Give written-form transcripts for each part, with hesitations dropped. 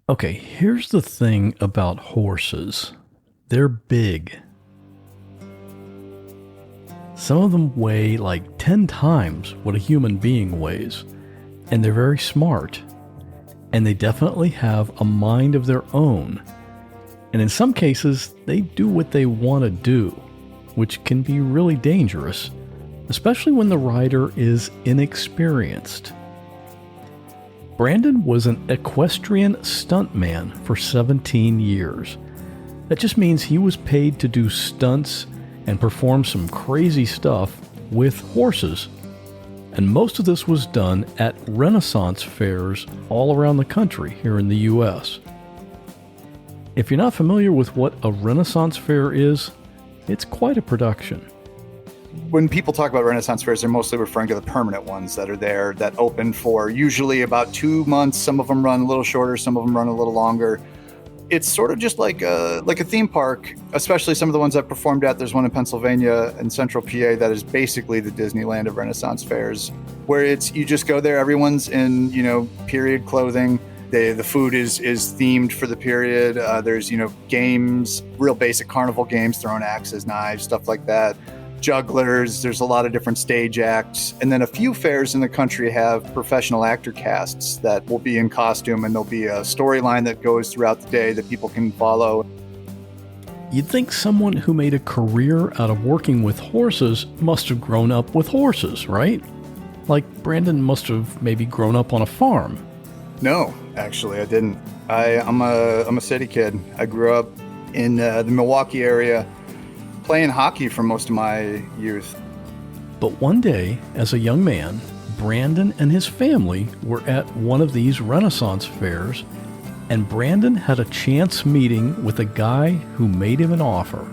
Okay, here's the thing about horses. They're big. Some of them weigh like 10 times what a human being weighs, and they're very smart. And they definitely have a mind of their own. And in some cases, they do what they want to do, which can be really dangerous, especially when the rider is inexperienced. Brandon was an equestrian stuntman for 17 years. That just means he was paid to do stunts and perform some crazy stuff with horses. And most of this was done at Renaissance fairs all around the country here in the US. If you're not familiar with what a Renaissance fair is, it's quite a production. When people talk about Renaissance fairs, they're mostly referring to the permanent ones that are there that open for usually about 2 months. Some of them run a little shorter, some of them run a little longer. It's sort of just like a theme park, especially some of the ones I've performed at. There's one in Pennsylvania in central PA that is basically the Disneyland of Renaissance fairs, where you just go there, everyone's in, period clothing. The food is themed for the period. There's, games, real basic carnival games, throwing axes, knives, stuff like that. Jugglers, there's a lot of different stage acts. And then a few fairs in the country have professional actor casts that will be in costume, and there'll be a storyline that goes throughout the day that people can follow. You'd think someone who made a career out of working with horses must have grown up with horses, right? Like Brandon must have maybe grown up on a farm. No, actually, I didn't. I'm a city kid. I grew up in the Milwaukee area, playing hockey for most of my youth. But one day, as a young man, Brandon and his family were at one of these Renaissance fairs, and Brandon had a chance meeting with a guy who made him an offer.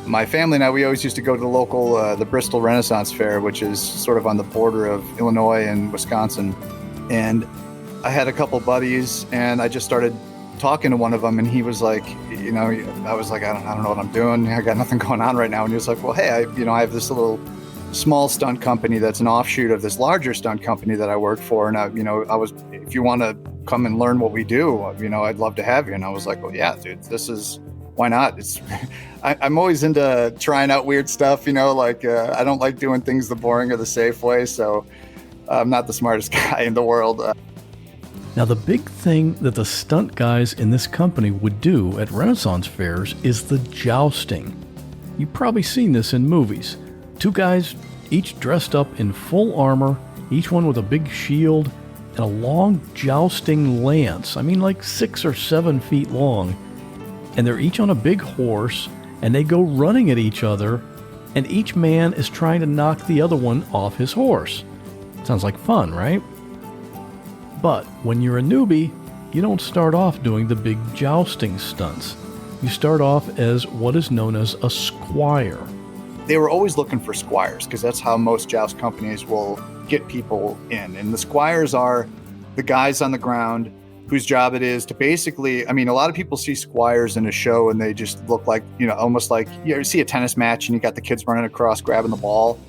My family and I, we always used to go to the local, the Bristol Renaissance Fair, which is sort of on the border of Illinois and Wisconsin. And I had a couple buddies, and I just started talking to one of them, and he was like, I was like, I don't know what I'm doing. I got nothing going on right now. And he was like, well, hey, I have this little small stunt company that's an offshoot of this larger stunt company that I work for. And if you want to come and learn what we do, I'd love to have you. And I was like, well, yeah, dude, why not? I'm always into trying out weird stuff, I don't like doing things the boring or the safe way. So I'm not the smartest guy in the world. Now, the big thing that the stunt guys in this company would do at Renaissance fairs is the jousting. You've probably seen this in movies. Two guys, each dressed up in full armor, each one with a big shield and a long jousting lance. I mean, like 6 or 7 feet long. And they're each on a big horse, and they go running at each other, and each man is trying to knock the other one off his horse. Sounds like fun, right? But when you're a newbie, you don't start off doing the big jousting stunts. You start off as what is known as a squire. They were always looking for squires because that's how most joust companies will get people in. And the squires are the guys on the ground whose job it is to basically, a lot of people see squires in a show and they just look like, almost like you see a tennis match and you got the kids running across grabbing the ball.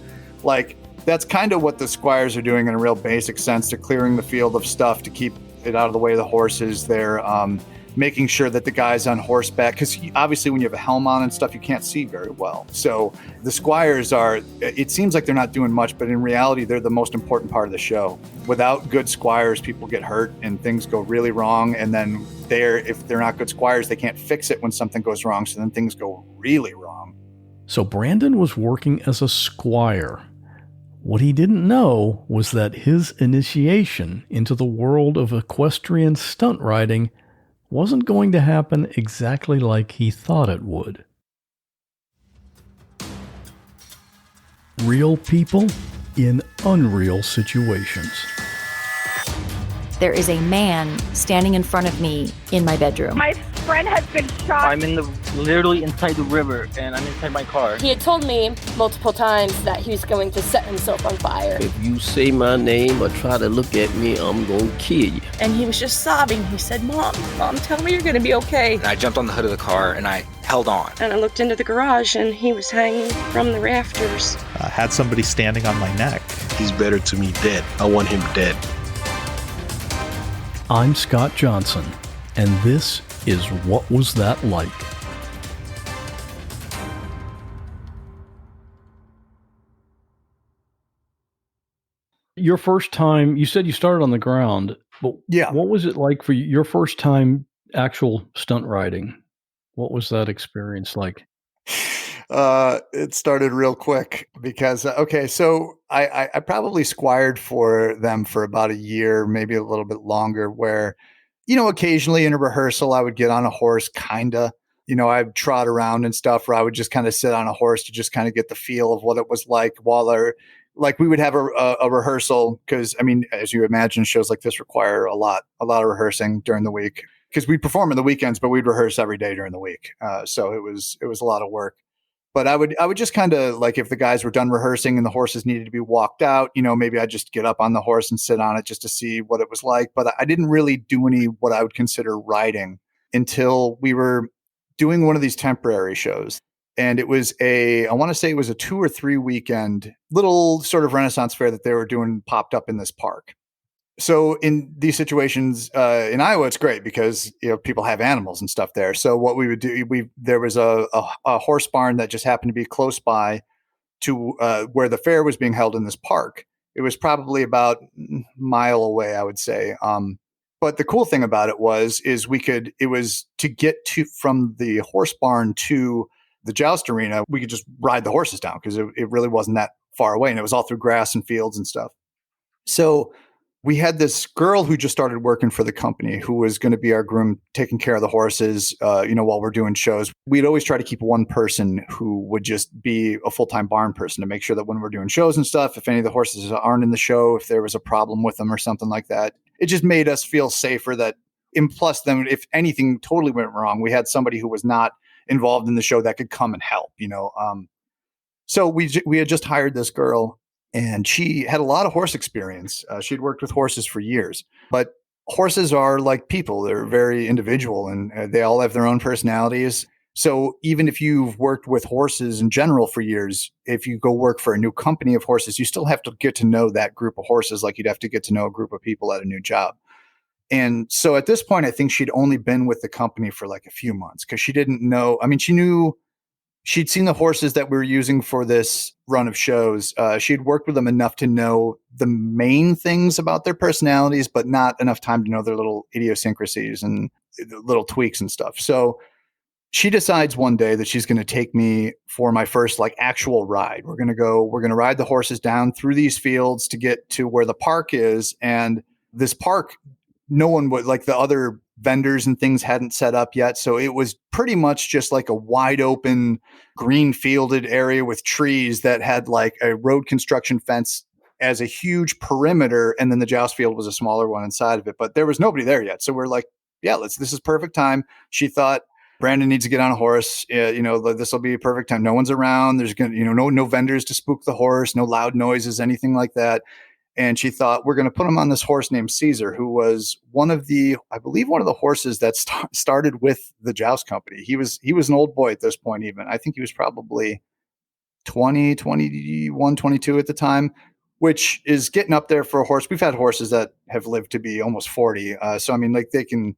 Like, that's kind of what the squires are doing in a real basic sense. They're clearing the field of stuff to keep it out of the way of the horses. They're making sure that the guys on horseback, because obviously when you have a helm on and stuff, you can't see very well. So the squires it seems like they're not doing much, but in reality, they're the most important part of the show. Without good squires, people get hurt and things go really wrong. And then if they're not good squires, they can't fix it when something goes wrong. So then things go really wrong. So Brandon was working as a squire. What he didn't know was that his initiation into the world of equestrian stunt riding wasn't going to happen exactly like he thought it would. Real people in unreal situations. There is a man standing in front of me in my bedroom. My friend has been shot. I'm literally inside the river, and I'm inside my car. He had told me multiple times that he was going to set himself on fire. If you say my name or try to look at me, I'm going to kill you. And he was just sobbing. He said, Mom, tell me you're going to be okay. And I jumped on the hood of the car, and I held on. And I looked into the garage, and he was hanging from the rafters. I had somebody standing on my neck. He's better to me dead. I want him dead. I'm Scott Johnson. And this is What Was That Like? Your first time, you said you started on the ground, but Yeah. what was it like for you, your first time actual stunt riding? What was that experience like? It started real quick because so I probably squired for them for about a year, maybe a little bit longer, where, occasionally in a rehearsal I would get on a horse, kinda. I'd trot around and stuff, or I would just kind of sit on a horse to just kind of get the feel of what it was like while like we would have a rehearsal, because I mean, as you imagine, shows like this require a lot of rehearsing during the week, because we'd perform on the weekends, but we'd rehearse every day during the week. So it was a lot of work. But I would just kind of, like, if the guys were done rehearsing and the horses needed to be walked out, maybe I'd just get up on the horse and sit on it just to see what it was like. But I didn't really do any what I would consider riding until we were doing one of these temporary shows. And it was I want to say it was a 2 or 3 weekend little sort of Renaissance fair that they were doing, popped up in this park. So in these situations in Iowa, it's great because people have animals and stuff there. So what we would do, there was a horse barn that just happened to be close by to where the fair was being held in this park. It was probably about a mile away, I would say. But the cool thing about it was to get from the horse barn to the joust arena, we could just ride the horses down because it really wasn't that far away, and it was all through grass and fields and stuff. So we had this girl who just started working for the company who was going to be our groom, taking care of the horses, while we're doing shows. We'd always try to keep one person who would just be a full-time barn person to make sure that when we're doing shows and stuff, if any of the horses aren't in the show, if there was a problem with them or something like that, it just made us feel safer that, and plus then if anything totally went wrong, we had somebody who was not involved in the show that could come and help, So we had just hired this girl, and she had a lot of horse experience. She'd worked with horses for years, but horses are like people. They're very individual, and they all have their own personalities. So even if you've worked with horses in general for years, if you go work for a new company of horses, you still have to get to know that group of horses like you'd have to get to know a group of people at a new job. And so at this point, I think she'd only been with the company for like a few months, because she didn't know. I mean, she'd seen the horses that we were using for this run of shows. She'd worked with them enough to know the main things about their personalities, but not enough time to know their little idiosyncrasies and little tweaks and stuff. So she decides one day that she's going to take me for my first like actual ride. We're going to ride the horses down through these fields to get to where the park is. And this park, no one would, like, the other vendors and things hadn't set up yet. So it was pretty much just like a wide open green fielded area with trees that had like a road construction fence as a huge perimeter. And then the joust field was a smaller one inside of it, but there was nobody there yet. So we're like, yeah, this is perfect time. She thought, Brandon needs to get on a horse. This will be a perfect time. No one's around. There's going to, no vendors to spook the horse, no loud noises, anything like that. And she thought, we're going to put him on this horse named Caesar, who was one of the horses that started with the joust company. He was an old boy at this point, even. I think he was probably 20, 21, 22 at the time, which is getting up there for a horse. We've had horses that have lived to be almost 40. So, I mean, like, they can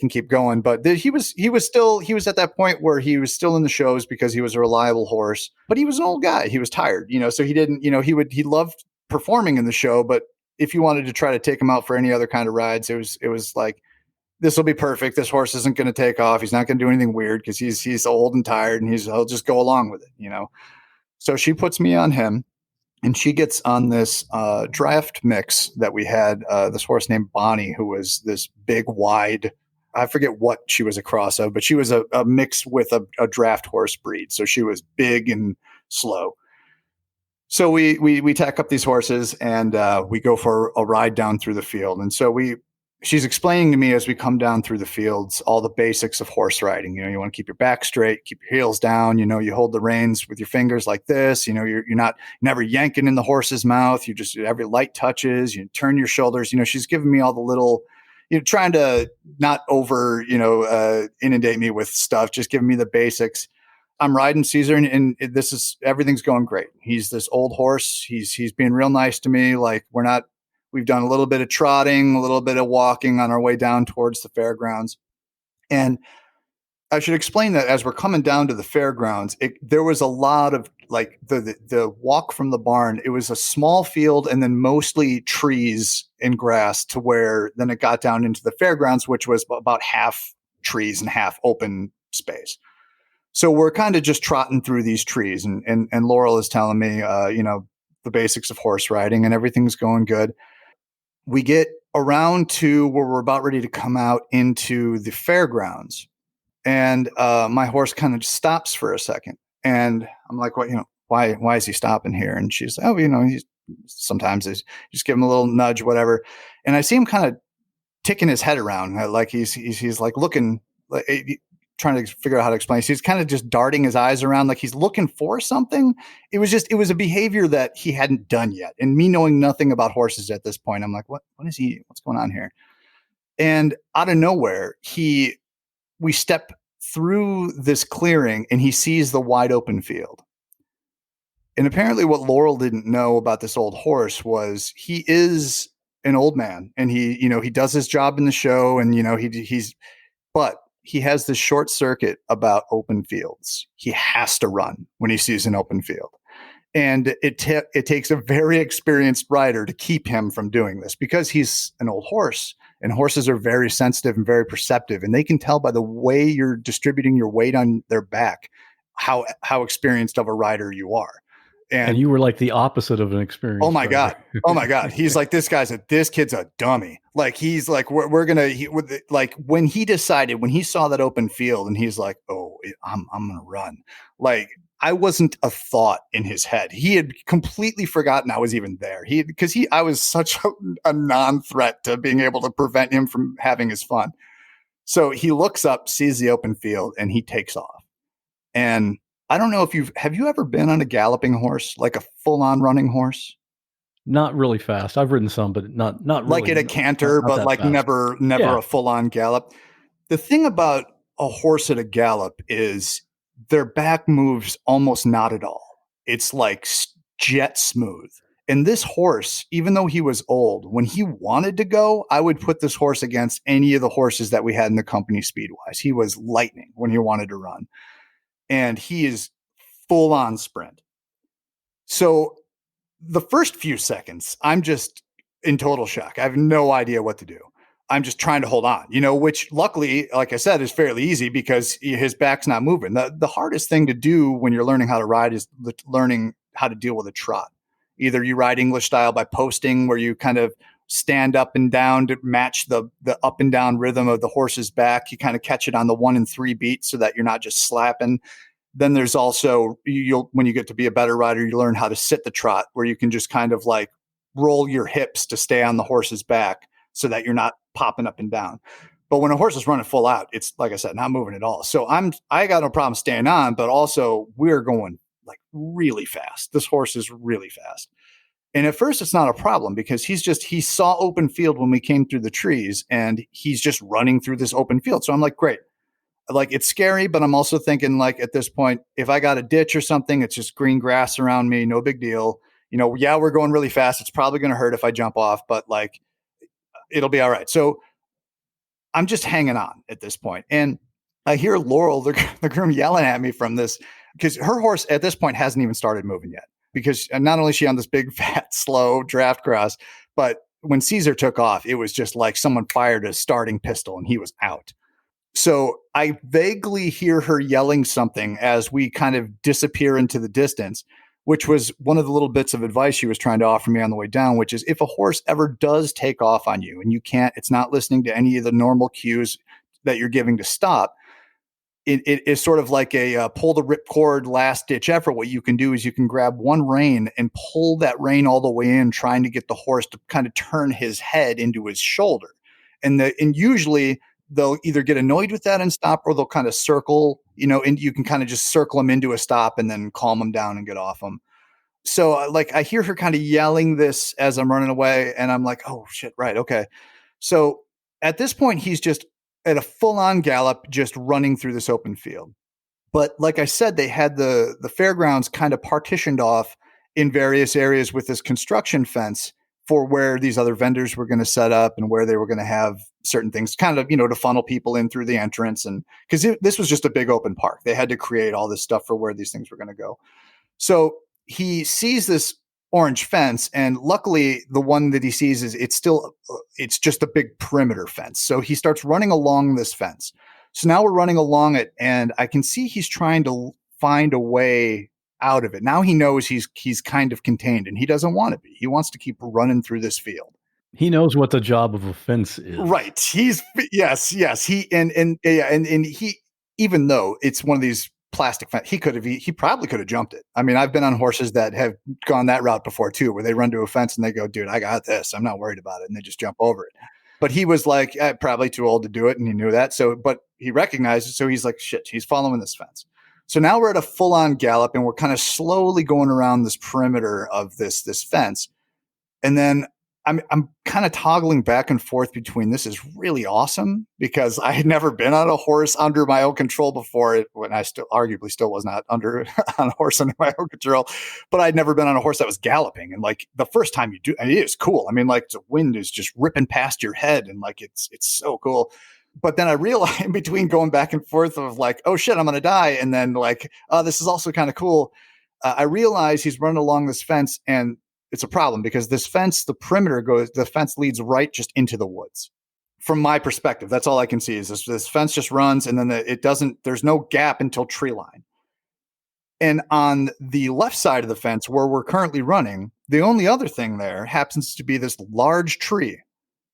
keep going. But he was at that point where he was still in the shows because he was a reliable horse, but he was an old guy. He was tired, so he didn't, he loved performing in the show, but if you wanted to try to take him out for any other kind of rides, it was like, this will be perfect. This horse isn't going to take off. He's not going to do anything weird because he's old and tired, and he'll just go along with it, So she puts me on him, and she gets on this draft mix that we had, this horse named Bonnie, who was this big, wide, I forget what she was a cross of, but she was a mix with a draft horse breed. So she was big and slow. So we tack up these horses, and we go for a ride down through the field. And so she's explaining to me as we come down through the fields all the basics of horse riding. You want to keep your back straight, keep your heels down. You hold the reins with your fingers like this. You're never yanking in the horse's mouth. You just, every light touches. You turn your shoulders. She's giving me all the little, trying to not over inundate me with stuff. Just giving me the basics. I'm riding Caesar, and everything's going great. He's this old horse. He's being real nice to me. Like, we're not We've done a little bit of trotting, a little bit of walking on our way down towards the fairgrounds. And I should explain that as we're coming down to the fairgrounds, there was a lot of like the walk from the barn. It was a small field and then mostly trees and grass to where then it got down into the fairgrounds, which was about half trees and half open space. So we're kind of just trotting through these trees and Laurel is telling me, the basics of horse riding and everything's going good. We get around to where we're about ready to come out into the fairgrounds. And my horse kind of just stops for a second. And I'm like, well, why is he stopping here? And she's like, oh, sometimes just give him a little nudge, whatever. And I see him kind of ticking his head around, like he's like looking, like trying to figure out how to explain. So he's kind of just darting his eyes around, like he's looking for something. It was a behavior that he hadn't done yet. And me knowing nothing about horses at this point, I'm like, what's going on here? And out of nowhere, we step through this clearing and he sees the wide open field. And apparently what Laurel didn't know about this old horse was he is an old man and he does his job in the show and, but he has this short circuit about open fields. He has to run when he sees an open field. And it takes a very experienced rider to keep him from doing this because he's an old horse. And horses are very sensitive and very perceptive. And they can tell by the way you're distributing your weight on their back how experienced of a rider you are. And you were like the opposite of an experienced rider. God. Oh my God. He's like, this kid's a dummy. Like, he's like, like when he decided, when he saw that open field and he's like, oh, I'm going to run. Like, I wasn't a thought in his head. He had completely forgotten I was even there. I was such a non-threat to being able to prevent him from having his fun. So he looks up, sees the open field, and he takes off. And I don't know if have you ever been on a galloping horse, like a full-on running horse? Not really fast. I've ridden some, but not really. Like at a canter, but like fast. never a full-on gallop. The thing about a horse at a gallop is their back moves almost not at all. It's like jet smooth. And this horse, even though he was old, when he wanted to go, I would put this horse against any of the horses that we had in the company speed-wise. He was lightning when he wanted to run. And he is full on sprint. So the first few seconds, I'm just in total shock. I have no idea what to do. I'm just trying to hold on, which luckily, like I said, is fairly easy because his back's not moving. The hardest thing to do when you're learning how to ride is learning how to deal with a trot. Either you ride English style by posting, where you kind of stand up and down to match the up and down rhythm of the horse's back. You kind of catch it on the 1 and 3 beat so that you're not just slapping. Then there's also, when you get to be a better rider, you learn how to sit the trot, where you can just kind of like roll your hips to stay on the horse's back so that you're not popping up and down. But when a horse is running full out, it's, like I said, not moving at all. So I got no problem staying on, but also we're going like really fast. This horse is really fast. And at first it's not a problem because he saw open field when we came through the trees and he's just running through this open field. So I'm like, great. Like, it's scary, but I'm also thinking, like, at this point, if I got a ditch or something, it's just green grass around me, no big deal. We're going really fast. It's probably going to hurt if I jump off, but like, it'll be all right. So I'm just hanging on at this point. And I hear Laurel, the groom, yelling at me from this, because her horse at this point hasn't even started moving yet, because not only is she on this big, fat, slow draft cross, but when Caesar took off, it was just like someone fired a starting pistol and he was out. So I vaguely hear her yelling something as we kind of disappear into the distance, which was one of the little bits of advice she was trying to offer me on the way down, which is if a horse ever does take off on you and it's not listening to any of the normal cues that you're giving to stop, it is sort of like a pull the ripcord last ditch effort. What you can do is you can grab one rein and pull that rein all the way in, trying to get the horse to kind of turn his head into his shoulder. And usually they'll either get annoyed with that and stop, or they'll kind of circle, and you can kind of just circle them into a stop and then calm them down and get off them. So I hear her kind of yelling this as I'm running away, and I'm like, oh shit. Right. Okay. So at this point, he's just at a full on gallop, just running through this open field. But like I said, they had the fairgrounds kind of partitioned off in various areas with this construction fence for where these other vendors were going to set up and where they were going to have certain things kind of, to funnel people in through the entrance. And because this was just a big open park, they had to create all this stuff for where these things were going to go. So he sees this orange fence, and luckily the one that he sees is it's just a big perimeter fence. So he starts running along this fence. So now we're running along it, and I can see he's trying to find a way out of it. Now he knows he's kind of contained, and he doesn't want to be. He wants to keep running through this field. He knows what the job of a fence is. Right. Yes. He he, even though it's one of these plastic fence, he probably could have jumped it. I mean, I've been on horses that have gone that route before too, where they run to a fence and they go, dude, I got this. I'm not worried about it. And they just jump over it. But he was like, probably too old to do it. And he knew that. So, but he recognized it. So he's like, shit, he's following this fence. So now we're at a full on gallop, and we're kind of slowly going around this perimeter of this fence. And then I'm kind of toggling back and forth between this is really awesome because I had never been on a horse under my own control before, when I arguably still was not on a horse under my own control, but I'd never been on a horse that was galloping. And like the first time you do, and it is cool. I mean, like the wind is just ripping past your head, and like it's so cool. But then I realized in between going back and forth of like, oh shit, I'm going to die. And then like, oh, this is also kind of cool. I realize he's running along this fence, and it's a problem because this fence, the fence leads right just into the woods. From my perspective, that's all I can see is this fence just runs, and then there's no gap until tree line. And on the left side of the fence where we're currently running, the only other thing there happens to be this large tree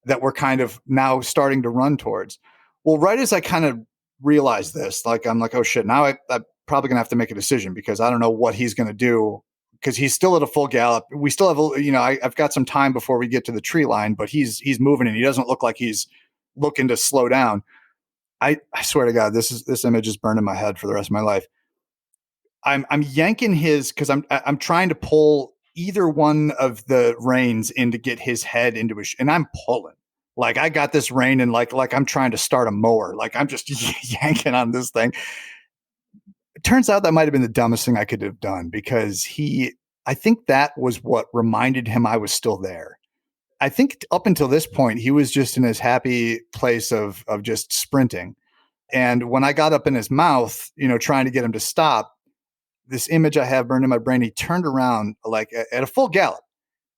that we're kind of now starting to run towards. Well, right as I kind of realized this, like, I'm like, oh shit, now I'm probably gonna have to make a decision because I don't know what he's going to do. Because he's still at a full gallop. We still have, I've got some time before we get to the tree line, but he's moving, and he doesn't look like he's looking to slow down. I swear to God, this image is burned in my head for the rest of my life. I'm yanking his, because I'm trying to pull either one of the reins in to get his head into his, and I'm pulling. Like I got this rein, and like I'm trying to start a mower. Like I'm just yanking on this thing. It turns out that might have been the dumbest thing I could have done because I think that was what reminded him I was still there. I think up until this point, he was just in his happy place of just sprinting. And when I got up in his mouth, trying to get him to stop, this image I have burned in my brain, he turned around like at a full gallop.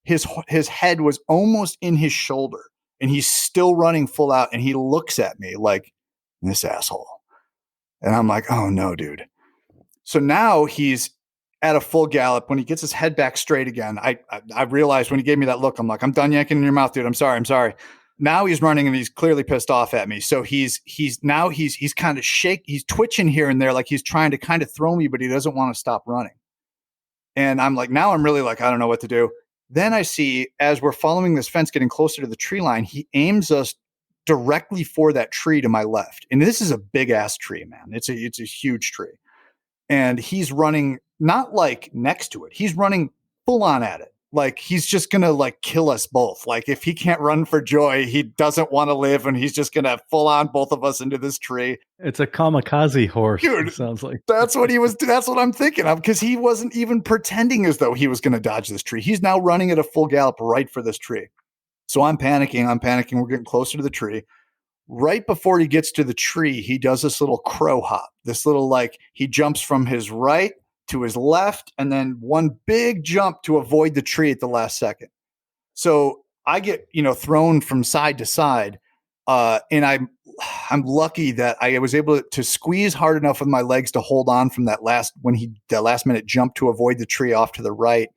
His head was almost in his shoulder, and he's still running full out. And he looks at me like, this asshole. And I'm like, oh no, dude. So now he's at a full gallop. When he gets his head back straight again, I realized when he gave me that look, I'm like, I'm done yanking in your mouth, dude. I'm sorry. Now he's running, and he's clearly pissed off at me. So he's kind of he's twitching here and there, like he's trying to kind of throw me, but he doesn't want to stop running. And I'm like, now I'm really like, I don't know what to do. Then I see, as we're following this fence, getting closer to the tree line, he aims us directly for that tree to my left. And this is a big ass tree, man. It's a huge tree. And he's running not like next to it. He's running full on at it. Like he's just going to like kill us both. Like if he can't run for joy, he doesn't want to live, and he's just going to full on both of us into this tree. It's a kamikaze horse. Dude, it sounds like. That's what I'm thinking of, because he wasn't even pretending as though he was going to dodge this tree. He's now running at a full gallop right for this tree. So I'm panicking. We're getting closer to the tree. Right before he gets to the tree, he does this little crow hop. This little, like, he jumps from his right to his left, and then one big jump to avoid the tree at the last second. So I get, thrown from side to side. And I'm lucky that I was able to squeeze hard enough with my legs to hold on from that last minute jump to avoid the tree off to the right.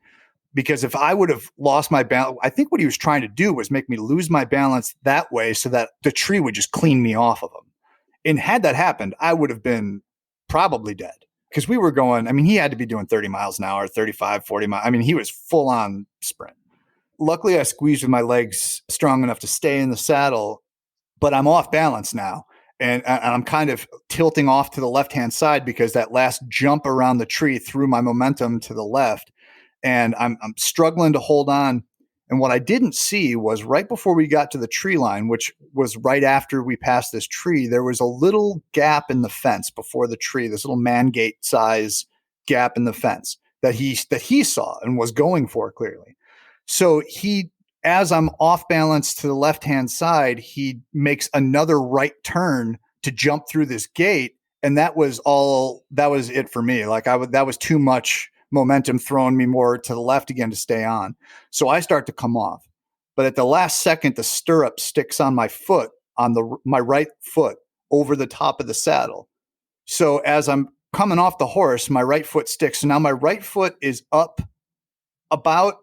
Because if I would have lost my balance, I think what he was trying to do was make me lose my balance that way so that the tree would just clean me off of him. And had that happened, I would have been probably dead, because we were going, he had to be doing 30 miles an hour, 35, 40 miles. He was full on sprint. Luckily, I squeezed with my legs strong enough to stay in the saddle, but I'm off balance now. And I'm kind of tilting off to the left-hand side because that last jump around the tree threw my momentum to the left. And I'm struggling to hold on. And what I didn't see was right before we got to the tree line, which was right after we passed this tree, there was a little gap in the fence before the tree, this little man gate size gap in the fence that he saw and was going for clearly. So as I'm off balance to the left-hand side, he makes another right turn to jump through this gate. And that was it for me. Like that was too much momentum throwing me more to the left again to stay on. So I start to come off. But at the last second, the stirrup sticks on my foot, on my right foot over the top of the saddle. So as I'm coming off the horse, my right foot sticks. So now my right foot is up about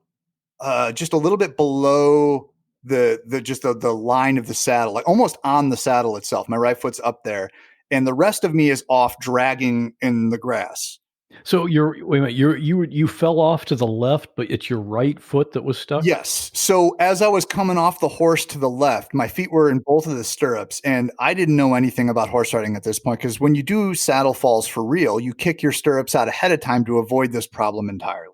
just a little bit below the line of the saddle, like almost on the saddle itself. My right foot's up there, and the rest of me is off dragging in the grass. So you fell off to the left, but it's your right foot that was stuck? Yes. So as I was coming off the horse to the left, my feet were in both of the stirrups, and I didn't know anything about horse riding at this point, because when you do saddle falls for real, you kick your stirrups out ahead of time to avoid this problem entirely.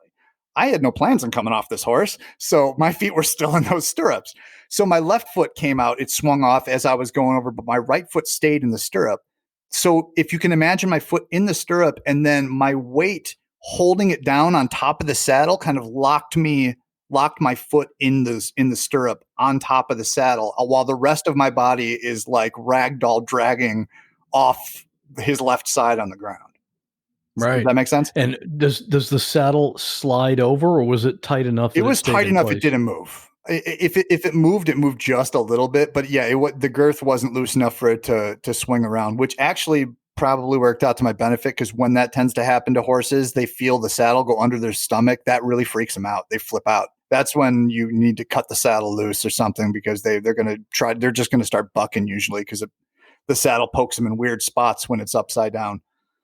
I had no plans on coming off this horse, so my feet were still in those stirrups. So my left foot came out, it swung off as I was going over, but my right foot stayed in the stirrup. So if you can imagine my foot in the stirrup and then my weight holding it down on top of the saddle kind of locked my foot in the stirrup on top of the saddle, while the rest of my body is like ragdoll dragging off his left side on the ground. Right. Does that make sense? And does the saddle slide over, or was it tight enough? It was tight enough. It didn't move. If it moved just a little bit. But yeah, the girth wasn't loose enough for it to swing around, which actually probably worked out to my benefit, because when that tends to happen to horses, they feel the saddle go under their stomach. That really freaks them out. They flip out. That's when you need to cut the saddle loose or something, because they're just going to start bucking usually, because the saddle pokes them in weird spots when it's upside down.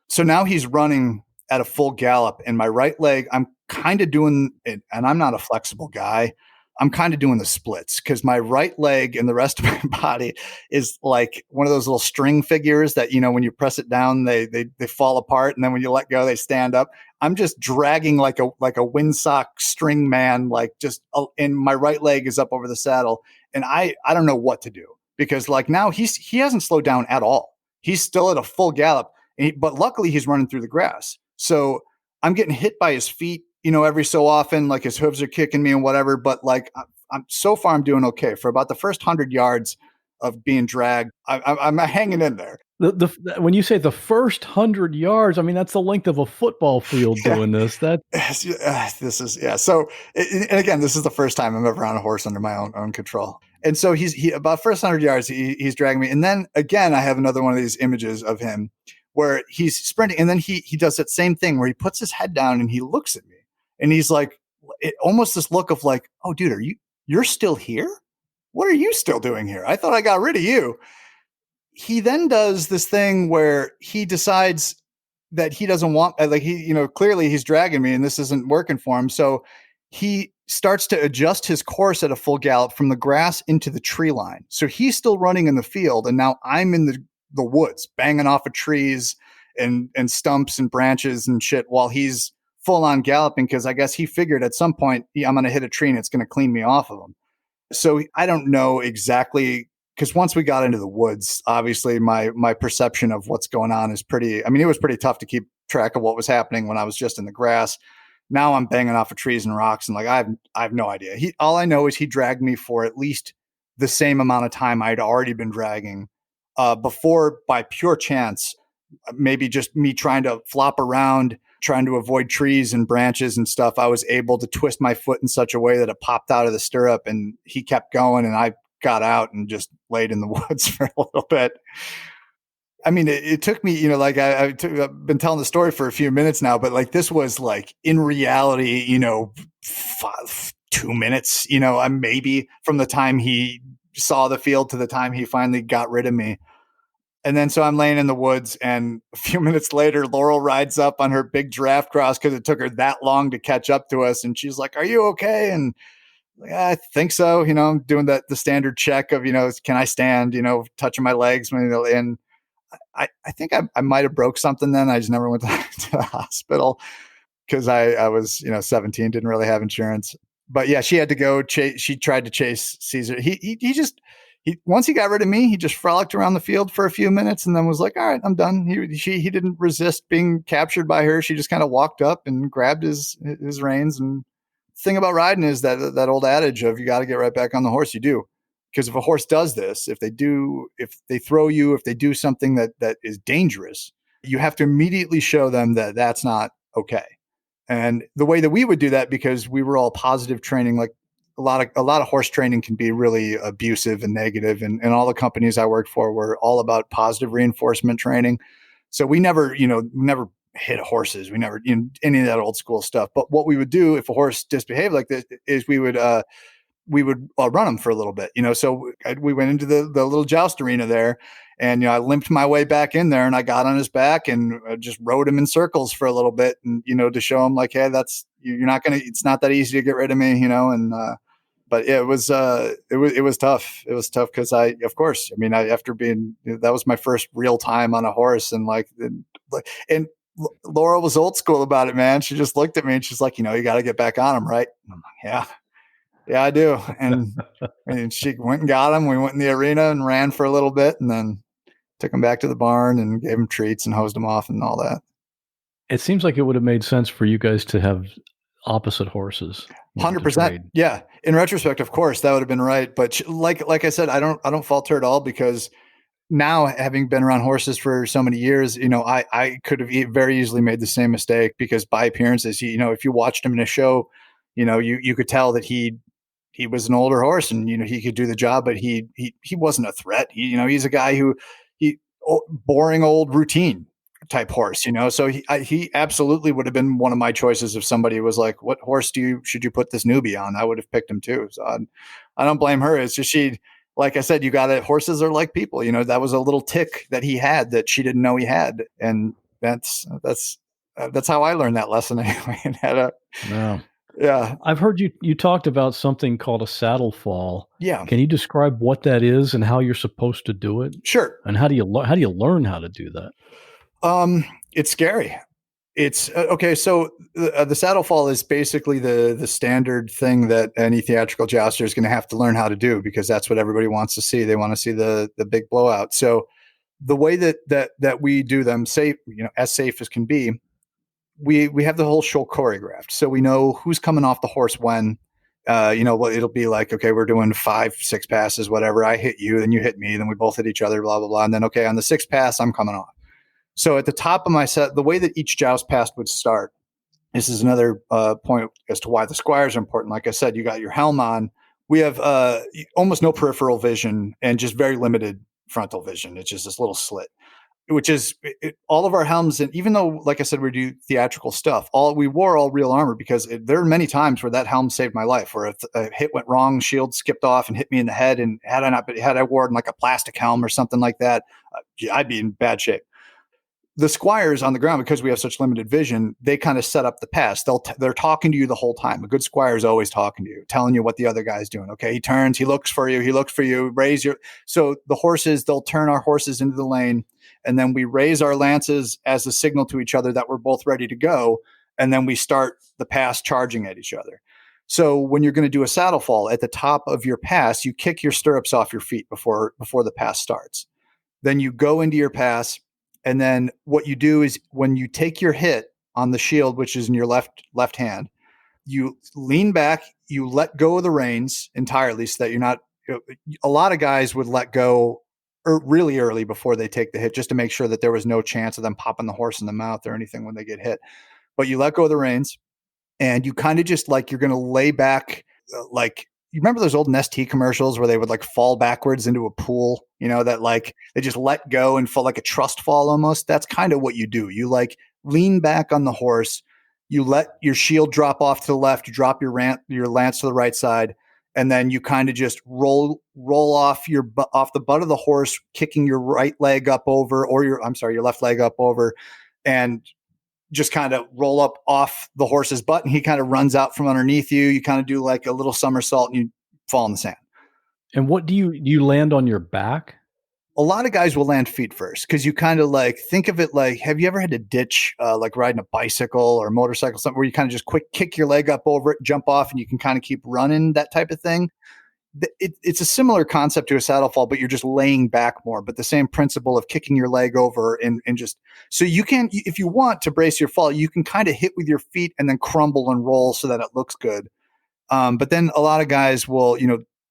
So now he's running at a full gallop, and my right leg, I'm kind of doing it, and I'm not a flexible guy. I'm kind of doing the splits, because my right leg and the rest of my body is like one of those little string figures that, when you press it down, they fall apart. And then when you let go, they stand up. I'm just dragging like a windsock string man, and my right leg is up over the saddle. And I don't know what to do, because like now he hasn't slowed down at all. He's still at a full gallop. But luckily he's running through the grass. So I'm getting hit by his feet, every so often, like his hooves are kicking me and whatever. But like, so far I'm doing okay. For about the first 100 yards of being dragged, I'm hanging in there. When you say the first 100 yards, I mean, that's the length of a football field doing this. So, and again, this is the first time I'm ever on a horse under my own control. And so he about first 100 yards, he's dragging me. And then again, I have another one of these images of him where he's sprinting, and then he does that same thing where he puts his head down and he looks at me, and he's like, almost this look of like, oh dude, you're still here? What are you still doing here? I thought I got rid of you. He then does this thing where he decides that he doesn't want, like, clearly he's dragging me and this isn't working for him. So he starts to adjust his course at a full gallop from the grass into the tree line. So he's still running in the field, and now I'm in the woods, banging off of trees and stumps and branches and shit, while he's full on galloping, because I guess he figured at some point I'm going to hit a tree and it's going to clean me off of him. So I don't know exactly, because once we got into the woods, obviously my perception of what's going on is it was pretty tough to keep track of what was happening when I was just in the grass. Now I'm banging off of trees and rocks, and like I have no idea. All I know is he dragged me for at least the same amount of time I'd already been dragging. Before, by pure chance, maybe just me trying to flop around, trying to avoid trees and branches and stuff, I was able to twist my foot in such a way that it popped out of the stirrup, and he kept going, and I got out and just laid in the woods for a little bit. I mean, it took me, I've been telling the story for a few minutes now, but like this was like in reality, 2 minutes, maybe from the time he saw the field to the time he finally got rid of me. And then so I'm laying in the woods, and a few minutes later, Laurel rides up on her big giraffe cross, because it took her that long to catch up to us. And she's like, "Are you okay?" And I think so. I'm doing the standard check of, can I stand, touching my legs. And I think I might have broke something then. I just never went to the hospital, because I was, 17, didn't really have insurance. But yeah, she had to go chase. She tried to chase Caesar. Once he got rid of me, he just frolicked around the field for a few minutes and then was like, all right, I'm done. He didn't resist being captured by her. She just kind of walked up and grabbed his reins and thing about riding is that old adage of you got to get right back on the horse. You do. Because if a horse does this, if they throw you, if they do something that is dangerous, you have to immediately show them that that's not okay. And the way that we would do that, because we were all positive training, like a lot of horse training can be really abusive and negative, and all the companies I worked for were all about positive reinforcement training. So we never hit horses. We never, any of that old school stuff. But what we would do if a horse misbehaved like this is we would run them for a little bit, So we went into the little joust arena there, and I limped my way back in there, and I got on his back and just rode him in circles for a little bit, and to show him like, hey, you're not gonna. It's not that easy to get rid of me, And but yeah, it was tough. It was tough because after being that was my first real time on a horse, and Laura was old school about it, man. She just looked at me and she's like, you got to get back on him, right? I'm like, yeah, I do. And she went and got him. We went in the arena and ran for a little bit, and then took him back to the barn and gave him treats and hosed him off and all that. It seems like it would have made sense for you guys to have opposite horses. 100%. Yeah. In retrospect, of course, that would have been right. But like I said, I don't fault her at all, because now, having been around horses for so many years, I could have very easily made the same mistake, because by appearances, if you watched him in a show, you could tell that he was an older horse, and he could do the job, but he wasn't a threat. He's a guy who boring old routine type horse, So he absolutely would have been one of my choices if somebody was like, "What horse should you put this newbie on?" I would have picked him too. So I don't blame her. It's just like I said, horses are like people. That was a little tick that he had that she didn't know he had, and that's how I learned that lesson anyway. And yeah. I've heard you talked about something called a saddle fall. Yeah. Can you describe what that is and how you're supposed to do it? Sure. And how do you learn how to do that? It's scary. It's okay. So the saddle fall is basically the standard thing that any theatrical jouster is going to have to learn how to do, because that's what everybody wants to see. They want to see the big blowout. So the way that we do them safe, as safe as can be, we have the whole show choreographed. So we know who's coming off the horse when, it'll be like, okay, we're doing 5-6 passes, whatever. I hit you, then you hit me, then we both hit each other, blah, blah, blah. And then, okay, on the 6th pass, I'm coming off. So at the top of my set, the way that each joust pass would start, this is another point as to why the squires are important. Like I said, you got your helm on. We have almost no peripheral vision and just very limited frontal vision. It's just this little slit, which is all of our helms. And even though, like I said, we do theatrical stuff, we wore all real armor, because there are many times where that helm saved my life, where if a hit went wrong, shield skipped off and hit me in the head. And had I worn like a plastic helm or something like that, I'd be in bad shape. The squires on the ground, because we have such limited vision, they kind of set up the pass. They're talking to you the whole time. A good squire is always talking to you, telling you what the other guy's doing. Okay, he turns, he looks for you, raise your. So the horses, they'll turn our horses into the lane, and then we raise our lances as a signal to each other that we're both ready to go, and then we start the pass charging at each other. So when you're going to do a saddle fall, at the top of your pass, you kick your stirrups off your feet before the pass starts. Then you go into your pass. And then what you do is, when you take your hit on the shield, which is in your left hand, you lean back, you let go of the reins entirely, so that you're not. A lot of guys would let go really early before they take the hit, just to make sure that there was no chance of them popping the horse in the mouth or anything when they get hit. But you let go of the reins, and you kind of just like you're going to lay back, like. You remember those old Nestea commercials where they would like fall backwards into a pool, that like they just let go and fall like a trust fall almost? That's kind of what you do. You like lean back on the horse, you let your shield drop off to the left, you drop your lance to the right side, and then you kind of just roll off off the butt of the horse, kicking your right leg up over, or your left leg up over, and just kind of roll up off the horse's butt, and he kind of runs out from underneath you. You kind of do like a little somersault, and you fall in the sand. And what do you land on your back? A lot of guys will land feet first, because you kind of like think of it like, have you ever had to ditch like riding a bicycle or a motorcycle, something where you kind of just quick kick your leg up over it, jump off, and you can kind of keep running, that type of thing? It's a similar concept to a saddle fall, but you're just laying back more. But the same principle of kicking your leg over and just so you can, if you want to brace your fall, you can kind of hit with your feet and then crumble and roll so that it looks good. But then a lot of guys will,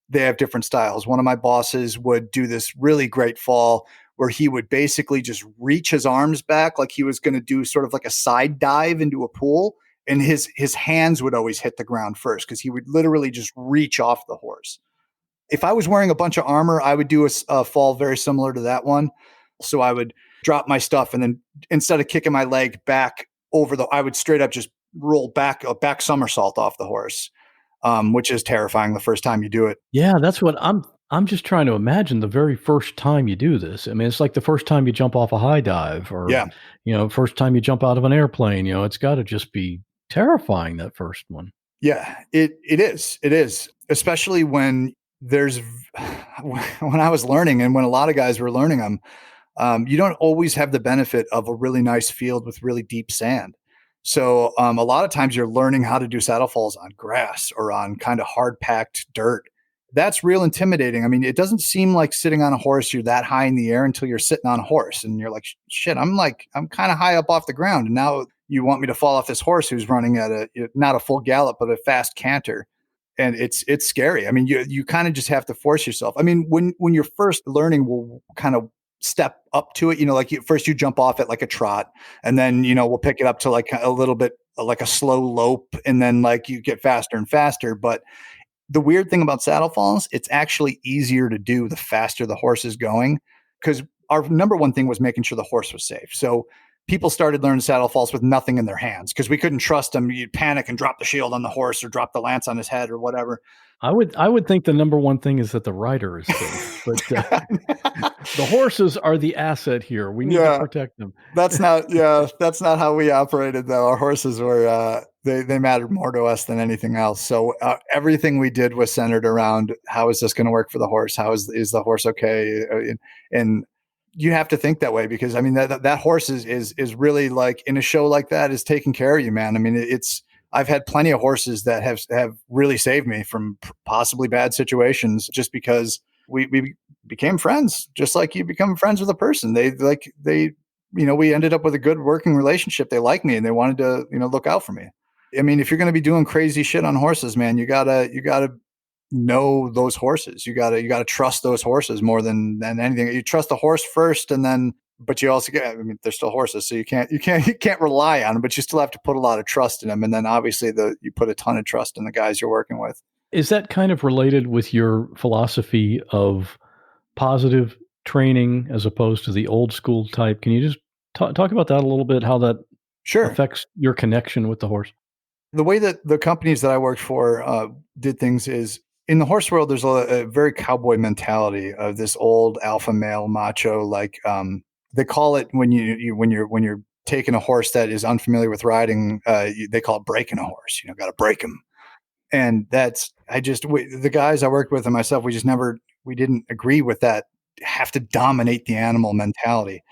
they have different styles. One of my bosses would do this really great fall where he would basically just reach his arms back like he was going to do sort of like a side dive into a pool. And his hands would always hit the ground first because he would literally just reach off the horse. If I was wearing a bunch of armor, I would do a fall very similar to that one. So I would drop my stuff and then instead of kicking my leg back I would straight up just roll back a back somersault off the horse, which is terrifying the first time you do it. Yeah, that's what I'm just trying to imagine the very first time you do this. I mean, it's like the first time you jump off a high dive or, first time you jump out of an airplane, it's got to just be terrifying, that first one. Yeah, it is. It is. Especially when when I was learning and when a lot of guys were learning them, you don't always have the benefit of a really nice field with really deep sand. So a lot of times you're learning how to do saddle falls on grass or on kind of hard packed dirt. That's real intimidating. I mean, it doesn't seem like sitting on a horse, you're that high in the air until you're sitting on a horse and you're like, shit, I'm kind of high up off the ground. And now you want me to fall off this horse who's running at not a full gallop, but a fast canter. And it's scary. I mean, you kind of just have to force yourself. I mean, when you're first learning, we'll kind of step up to it, first you jump off at like a trot and then, we'll pick it up to like a little bit like a slow lope. And then like you get faster and faster. But the weird thing about saddle falls, it's actually easier to do the faster the horse is going because our number one thing was making sure the horse was safe. So people started learning saddle falls with nothing in their hands because we couldn't trust them. You'd panic and drop the shield on the horse or drop the lance on his head or whatever. I would think the number one thing is that the rider is safe, but the horses are the asset here. We need to protect them. That's not how we operated though. Our horses were, they mattered more to us than anything else. So everything we did was centered around how is this going to work for the horse? How is the horse okay? And you have to think that way because I mean, that horse is really like in a show like that is taking care of you, man. I mean, I've had plenty of horses that have really saved me from possibly bad situations just because we became friends, just like you become friends with a person. We ended up with a good working relationship. They like me and they wanted to, look out for me. I mean, if you're going to be doing crazy shit on horses, man, you gotta know those horses. You gotta trust those horses more than anything. You trust the horse first and then but you also they're still horses, so you can't rely on them, but you still have to put a lot of trust in them. And then obviously you put a ton of trust in the guys you're working with. Is that kind of related with your philosophy of positive training as opposed to the old school type? Can you just talk about that a little bit, how that affects your connection with the horse? The way that the companies that I worked for did things is in the horse world, there's a very cowboy mentality of this old alpha male macho, like, they call it when you're taking a horse that is unfamiliar with riding, they call it breaking a horse. Got to break him. And the guys I worked with and myself, we didn't agree with that, have to dominate the animal mentality.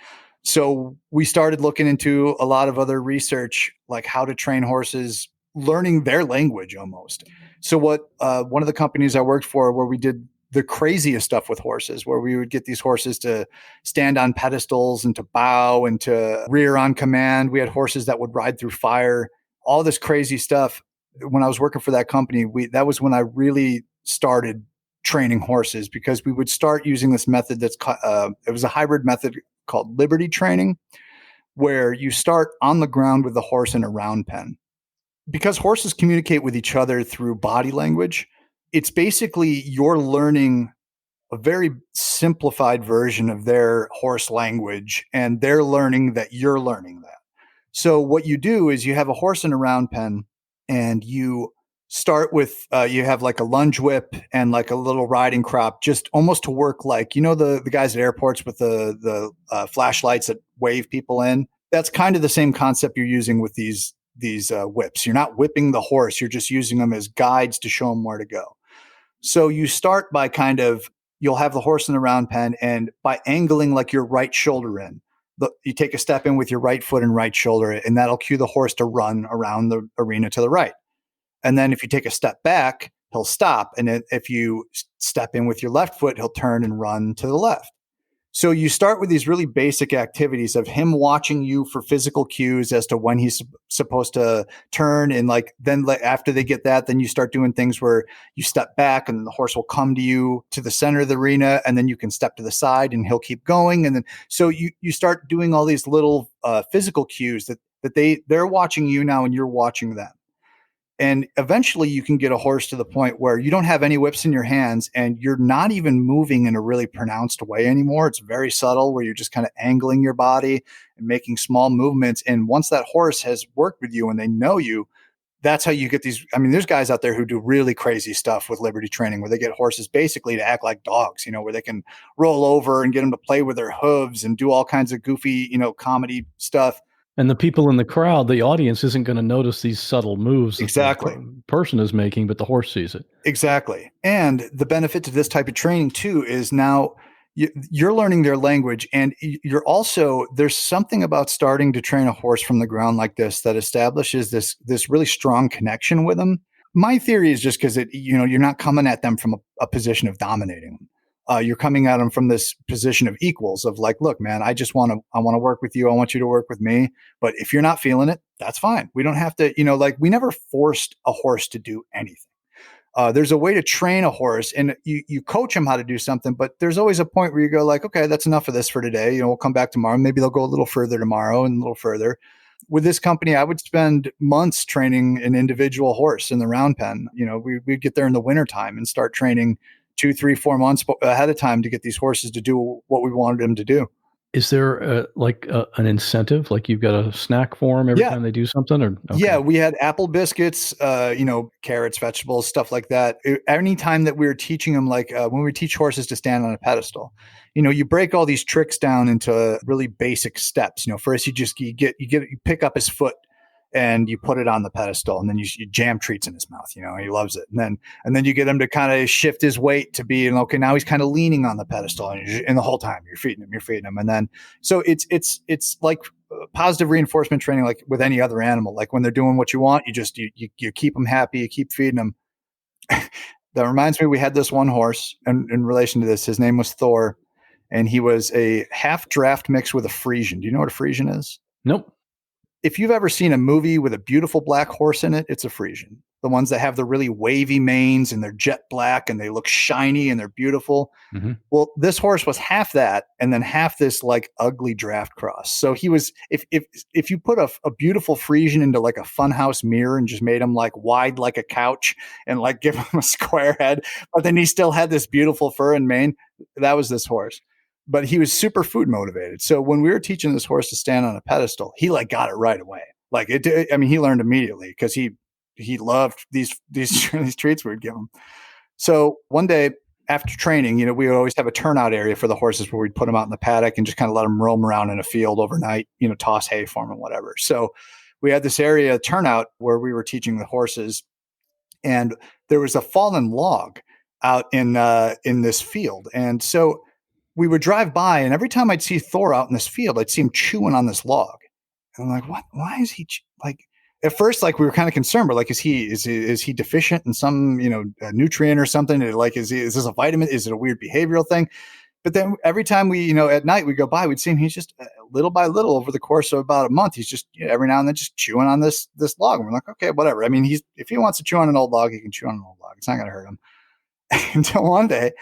So we started looking into a lot of other research, like how to train horses, learning their language almost. So one of the companies I worked for where we did the craziest stuff with horses, where we would get these horses to stand on pedestals and to bow and to rear on command. We had horses that would ride through fire, all this crazy stuff. When I was working for that company, that was when I really started training horses because we would start using this method it was a hybrid method called liberty training, where you start on the ground with the horse in a round pen. Because horses communicate with each other through body language, it's basically you're learning a very simplified version of their horse language, and they're learning that you're learning that. So what you do is you have a horse in a round pen, and you start with you have like a lunge whip and like a little riding crop, just almost to work like the guys at airports with the flashlights that wave people in. That's kind of the same concept you're using with these whips. You're not whipping the horse; you're just using them as guides to show them where to go. So you start by you'll have the horse in the round pen, and by angling like your right shoulder in, you take a step in with your right foot and right shoulder, and that'll cue the horse to run around the arena to the right. And then if you take a step back, he'll stop. And if you step in with your left foot, he'll turn and run to the left. So you start with these really basic activities of him watching you for physical cues as to when he's supposed to turn. And like, then after they get that, then you start doing things where you step back and the horse will come to you to the center of the arena, and then you can step to the side and he'll keep going. And then, so you start doing all these little physical cues that they're watching you now and you're watching them. And eventually you can get a horse to the point where you don't have any whips in your hands and you're not even moving in a really pronounced way anymore. It's very subtle where you're just kind of angling your body and making small movements. And once that horse has worked with you and they know you, that's how you get these. I mean, there's guys out there who do really crazy stuff with liberty training where they get horses basically to act like dogs, where they can roll over and get them to play with their hooves and do all kinds of goofy, comedy stuff. And the people in the crowd, the audience isn't going to notice these subtle moves that exactly the person is making, but the horse sees it. Exactly. And the benefit to this type of training too is now you're learning their language, and you're also, there's something about starting to train a horse from the ground like this that establishes this really strong connection with them. My theory is just because you're not coming at them from a position of dominating them. You're coming at them from this position of equals of like, look, man, I want to work with you. I want you to work with me. But if you're not feeling it, that's fine. We don't have to, we never forced a horse to do anything. There's a way to train a horse, and you coach them how to do something, but there's always a point where you go like, okay, that's enough of this for today. We'll come back tomorrow. Maybe they'll go a little further tomorrow and a little further. With this company, I would spend months training an individual horse in the round pen. We'd get there in the wintertime and start training 2, 3, 4 months ahead of time to get these horses to do what we wanted them to do. Is there an incentive? Like you've got a snack for them every time they do something? Or okay. Yeah, we had apple biscuits, carrots, vegetables, stuff like that. Any time that we were teaching them, like when we teach horses to stand on a pedestal, you break all these tricks down into really basic steps. First you pick up his foot and you put it on the pedestal, and then you jam treats in his mouth, he loves it. And then you get him to kind of shift his weight to be, okay, now he's kind of leaning on the pedestal, and the whole time you're feeding him. And then, so it's like positive reinforcement training, like with any other animal. Like when they're doing what you want, you keep them happy, you keep feeding them. That reminds me, we had this one horse in relation to this. His name was Thor, and he was a half draft mix with a Frisian. Do you know what a Frisian is? Nope. If you've ever seen a movie with a beautiful black horse in it, it's a Frisian. The ones that have the really wavy manes and they're jet black and they look shiny and they're beautiful. Mm-hmm. Well, this horse was half that and then half this like ugly draft cross. So he was, if you put a beautiful Frisian into like a funhouse mirror and just made him like wide like a couch and like give him a square head, but then he still had this beautiful fur and mane, that was this horse. But he was super food motivated. So when we were teaching this horse to stand on a pedestal, he like got it right away. Like he learned immediately because he loved these treats we would give him. So one day after training, we would always have a turnout area for the horses where we'd put them out in the paddock and just kind of let them roam around in a field overnight, toss hay for them and whatever. So we had this area turnout where we were teaching the horses, and there was a fallen log out in this field. And so we would drive by, and every time I'd see Thor out in this field, I'd see him chewing on this log. And I'm like, what? Why is he like? At first, like we were kind of concerned, but like, is he deficient in some a nutrient or something? Like, is this a vitamin? Is it a weird behavioral thing? But then every time we at night we go by, we'd see him. He's just little by little over the course of about a month, he's just every now and then just chewing on this log. And we're like, okay, whatever. I mean, if he wants to chew on an old log, he can chew on an old log. It's not going to hurt him. Until one day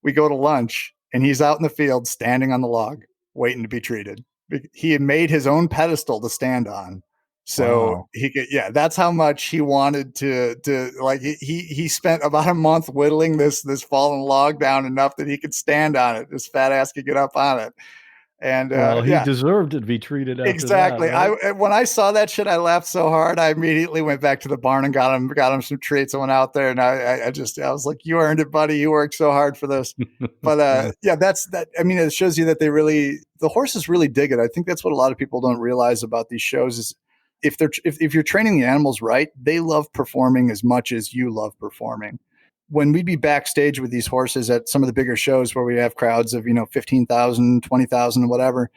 we go to lunch. And he's out in the field standing on the log, waiting to be treated. He had made his own pedestal to stand on. So he could, that's how much he wanted to like, he spent about a month whittling this fallen log down enough that he could stand on it. This fat ass could get up on it. And he deserved to be treated after exactly. That, right? When I saw that shit, I laughed so hard. I immediately went back to the barn and got him some treats. I went out there and I was like, you earned it, buddy. You worked so hard for this. But that's that. I mean, it shows you that the horses really dig it. I think that's what a lot of people don't realize about these shows is if you're training the animals right, they love performing as much as you love performing. When we'd be backstage with these horses at some of the bigger shows where we have crowds of, 15,000, 20,000, whatever,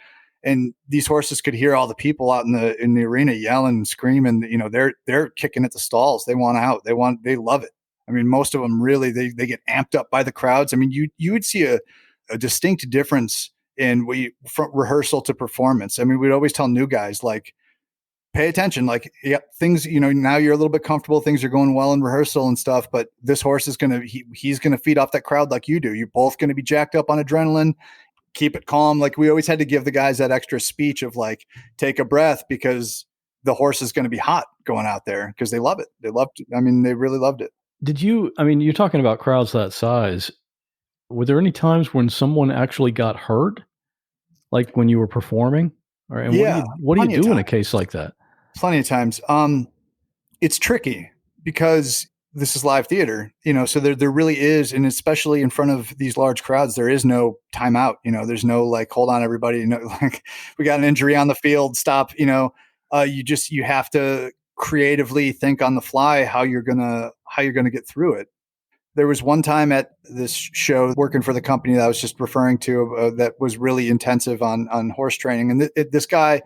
and these horses could hear all the people out in the arena yelling and screaming, they're kicking at the stalls. They want out. They love it. I mean, most of them really, they get amped up by the crowds. I mean, you would see a distinct difference And from rehearsal to performance. I mean, we'd always tell new guys, like, pay attention. Like, yep, things, now you're a little bit comfortable. Things are going well in rehearsal and stuff, but this horse is he's going to feed off that crowd like you do. You're both going to be jacked up on adrenaline. Keep it calm. Like, we always had to give the guys that extra speech of like, take a breath, because the horse is going to be hot going out there, because they love it. They really loved it. You're talking about crowds that size. Were there any times when someone actually got hurt? Like when you were performing? What do you do in a case like that? Plenty of times. It's tricky because this is live theater, so there really is. And especially in front of these large crowds, there is no timeout. There's no like, hold on, everybody, like, we got an injury on the field, stop. You have to creatively think on the fly how you're gonna get through it. There was one time at this show working for the company that I was just referring to that was really intensive on horse training. And this guy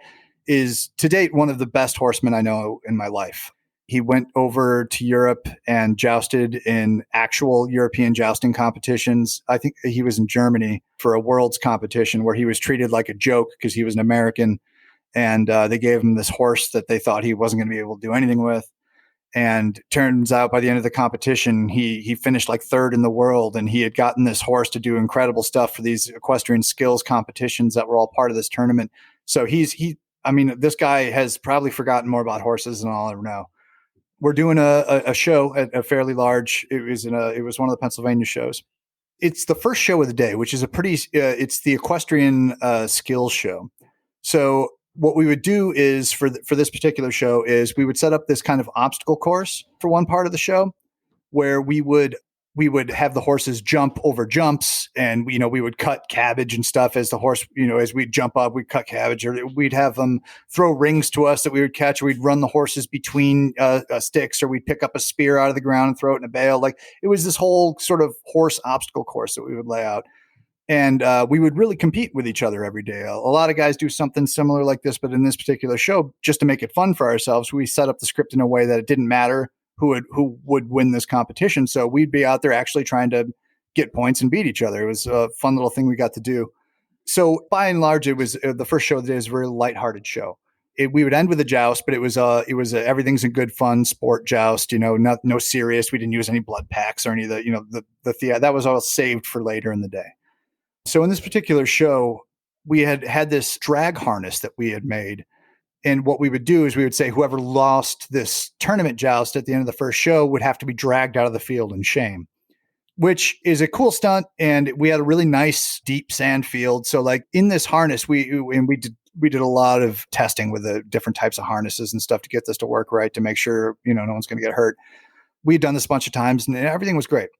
is, to date, one of the best horsemen I know in my life. He went over to Europe and jousted in actual European jousting competitions. I think he was in Germany for a world's competition where he was treated like a joke because he was an American. And they gave him this horse that they thought he wasn't going to be able to do anything with. And turns out by the end of the competition, he finished like third in the world, and he had gotten this horse to do incredible stuff for these equestrian skills competitions that were all part of this tournament. So this guy has probably forgotten more about horses than I'll ever know. We're doing a show at a fairly large. It was one of the Pennsylvania shows. It's the first show of the day, which is it's the equestrian skills show. So what we would do is for this particular show is we would set up this kind of obstacle course for one part of the show where we would have the horses jump over jumps, and we would cut cabbage and stuff as the horse, as we'd jump up, we'd cut cabbage, or we'd have them throw rings to us that we would catch, or we'd run the horses between sticks, or we'd pick up a spear out of the ground and throw it in a bale. Like, it was this whole sort of horse obstacle course that we would lay out. And we would really compete with each other every day. A lot of guys do something similar like this, but in this particular show, just to make it fun for ourselves, we set up the script in a way that it didn't matter who would win this competition. So we'd be out there actually trying to get points and beat each other. It was a fun little thing we got to do. So by and large, it was the first show of the day was a very lighthearted show. We would end with a joust, but it was everything's a good fun sport joust. No serious. We didn't use any blood packs or any of the that was all saved for later in the day. So in this particular show, we had this drag harness that we had made. And what we would do is we would say whoever lost this tournament joust at the end of the first show would have to be dragged out of the field in shame, which is a cool stunt. And we had a really nice deep sand field. So like in this harness, we did a lot of testing with the different types of harnesses and stuff to get this to work right, to make sure, no one's going to get hurt. We'd done this a bunch of times and everything was great.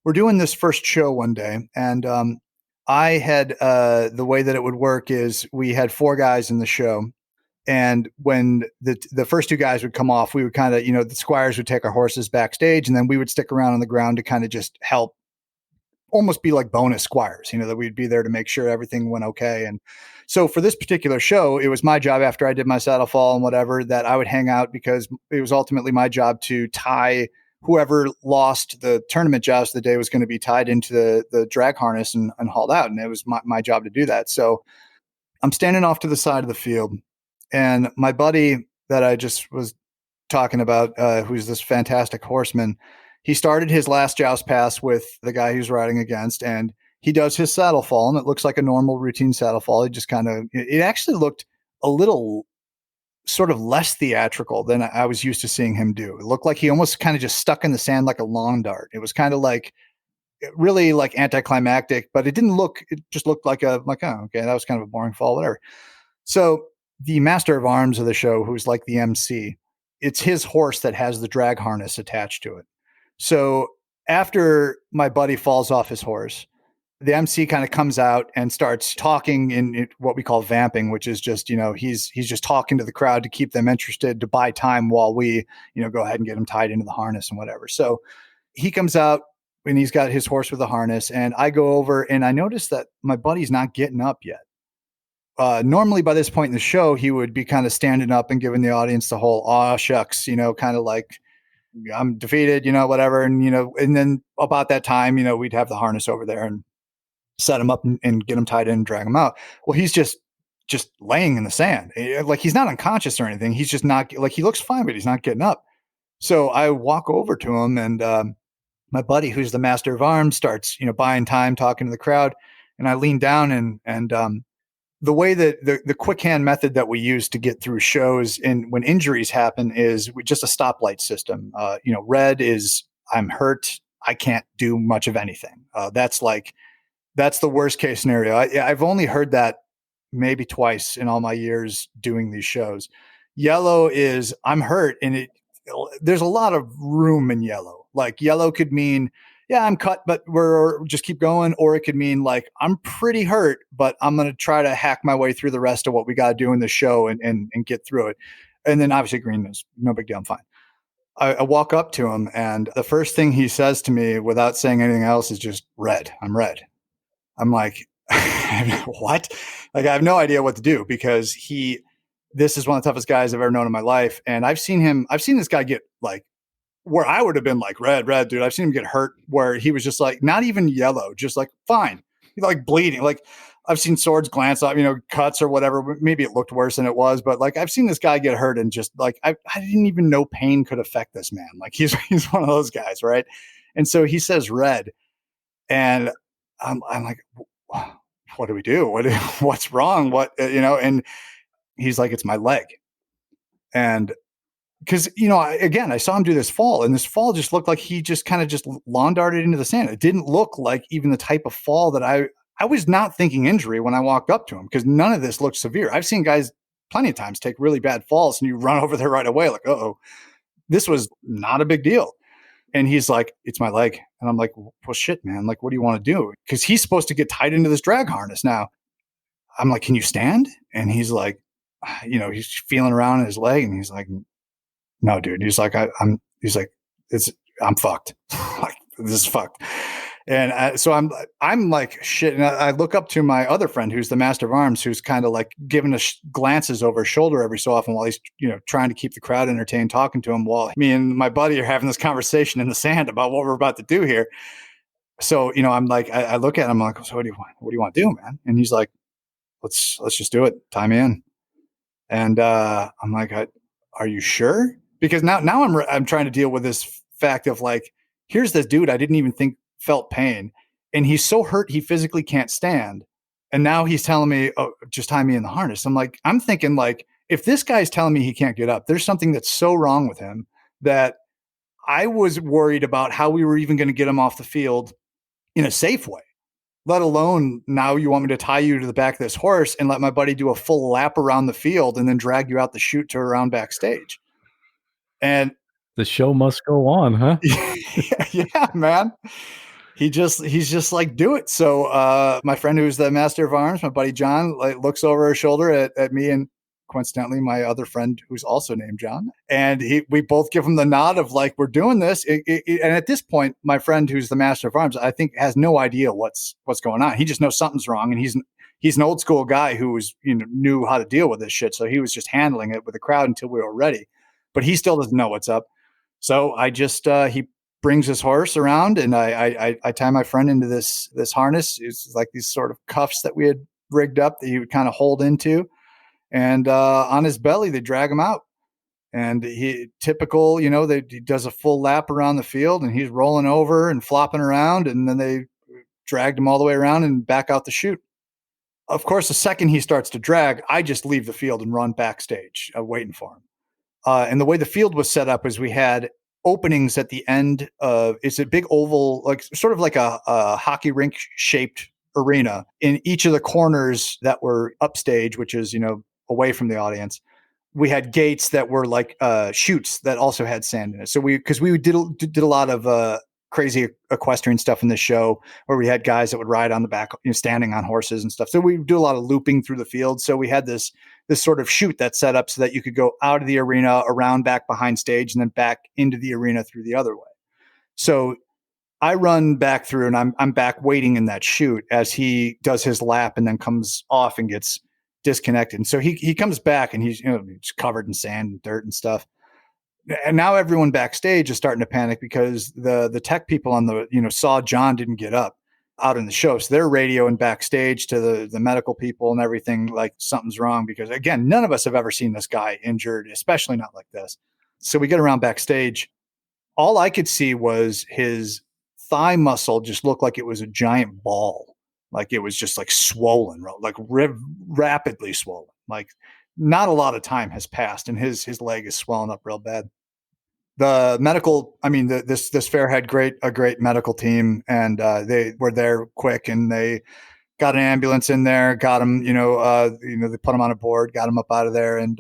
We're doing this first show one day, and I had the way that it would work is we had 4 guys in the show. And when the first 2 guys would come off, we would kind of, the squires would take our horses backstage, and then we would stick around on the ground to kind of just help, almost be like bonus squires, that we'd be there to make sure everything went okay. And so for this particular show, it was my job, after I did my saddle fall and whatever, that I would hang out, because it was ultimately my job to tie whoever lost the tournament joust of the day was going to be tied into the drag harness and hauled out. And it was my job to do that. So I'm standing off to the side of the field, and my buddy that I just was talking about, who's this fantastic horseman, he started his last joust pass with the guy he's riding against, and he does his saddle fall, and it looks like a normal routine saddle fall. He just it actually looked a little sort of less theatrical than I was used to seeing him do. It looked like he almost kind of just stuck in the sand like a lawn dart. It was kind of like really like anticlimactic, but it just looked like oh, okay, that was kind of a boring fall, whatever. So the master of arms of the show, who's like the MC, it's his horse that has the drag harness attached to it. So after my buddy falls off his horse, the MC kind of comes out and starts talking in what we call vamping, which is just, he's just talking to the crowd to keep them interested, to buy time while we, go ahead and get him tied into the harness and whatever. So he comes out and he's got his horse with the harness, and I go over and I notice that my buddy's not getting up yet. Normally by this point in the show, he would be kind of standing up and giving the audience the whole, aw shucks, kind of like, I'm defeated, whatever. And, and then about that time, we'd have the harness over there. And set him up and get him tied in and drag him out. Well, he's just laying in the sand. Like, he's not unconscious or anything. He's just not, like, he looks fine, but he's not getting up. So I walk over to him, and my buddy, who's the master of arms, starts, buying time, talking to the crowd. And I lean down, and the way that the quick hand method that we use to get through shows and when injuries happen is just a stoplight system. Red is I'm hurt. I can't do much of anything. That's the worst case scenario. I've only heard that maybe twice in all my years doing these shows. Yellow is I'm hurt, and there's a lot of room in yellow. Like, yellow could mean, yeah, I'm cut, but we're just keep going. Or it could mean, like, I'm pretty hurt, but I'm going to try to hack my way through the rest of what we got to do in the show and get through it. And then obviously green is no big deal. I'm fine. I walk up to him, and the first thing he says to me without saying anything else is just red. I'm red. I'm like, what? Like, I have no idea what to do, because this is one of the toughest guys I've ever known in my life. And I've seen this guy get, like, where I would have been like, red, dude. I've seen him get hurt where he was just like, not even yellow, just like, fine. He's like bleeding. Like, I've seen swords glance off, cuts or whatever. Maybe it looked worse than it was, but like, I've seen this guy get hurt and just like, I didn't even know pain could affect this man. Like, he's one of those guys. Right. And so he says red, and I'm like, what do we do? What's wrong? And he's like, it's my leg. And because, again, I saw him do this fall, and this fall just looked like he just kind of just lawn darted into the sand. It didn't look like even the type of fall that I was not thinking injury when I walked up to him, because none of this looked severe. I've seen guys plenty of times take really bad falls and you run over there right away. Like, uh-oh, this was not a big deal. And he's like, it's my leg. And I'm like, well, shit, man. Like, what do you want to do? Because he's supposed to get tied into this drag harness now. I'm like, can you stand? And he's like, he's feeling around in his leg, and he's like, no, dude. He's like, I'm fucked. Like, this is fucked. And so I'm like, shit. And I look up to my other friend, who's the master of arms, who's kind of like giving us glances over his shoulder every so often while he's, trying to keep the crowd entertained, talking to him, while me and my buddy are having this conversation in the sand about what we're about to do here. So, I'm like, I look at him, I'm like, so what do you want to do, man? And he's like, let's just do it. Tie me in. And I'm like, are you sure? Because now I'm trying to deal with this fact of, like, here's this dude I didn't even think felt pain, and he's so hurt he physically can't stand. And now he's telling me, oh, just tie me in the harness. I'm thinking, like, if this guy's telling me he can't get up, there's something that's so wrong with him that I was worried about how we were even going to get him off the field in a safe way, let alone now you want me to tie you to the back of this horse and let my buddy do a full lap around the field and then drag you out the chute to around backstage. And the show must go on, huh? Yeah, man. He's just like, do it. So my friend, who's the master of arms, my buddy John, like, looks over her shoulder at me and coincidentally my other friend, who's also named John, and we both give him the nod of, like, we're doing this. And at this point, my friend, who's the master of arms, I think has no idea what's going on. He just knows something's wrong, and he's an old school guy who was knew how to deal with this shit. So he was just handling it with the crowd until we were ready. But he still doesn't know what's up. So I just he brings his horse around, and I tie my friend into this harness. It's like these sort of cuffs that we had rigged up that he would kind of hold into, and on his belly they drag him out. And he does a full lap around the field, and he's rolling over and flopping around, and then they dragged him all the way around and back out the chute. Of course, the second he starts to drag, I just leave the field and run backstage, waiting for him. And the way the field was set up is we had openings at the end of, it's a big oval, like sort of like a hockey rink shaped arena. In each of the corners that were upstage, which is, away from the audience, we had gates that were like chutes that also had sand in it. So because we did a lot of crazy equestrian stuff in this show, where we had guys that would ride on the back, standing on horses and stuff. So we do a lot of looping through the field. So we had this sort of chute that's set up so that you could go out of the arena, around back behind stage, and then back into the arena through the other way. So I run back through, and I'm back waiting in that chute as he does his lap and then comes off and gets disconnected. And so he comes back, and he's he's covered in sand and dirt and stuff. And now everyone backstage is starting to panic because the tech people on the saw John didn't get up. out in the show. So they're radioing backstage to the medical people and everything, like something's wrong, because again, none of us have ever seen this guy injured, especially not like this. So we get around backstage. All I could see was his thigh muscle just looked like it was a giant ball. Like it was just like swollen, like rapidly swollen. Like not a lot of time has passed and his leg is swelling up real bad. The medical, I mean, this fair had a great medical team, and they were there quick, and they got an ambulance in there, got him, they put him on a board, got him up out of there. And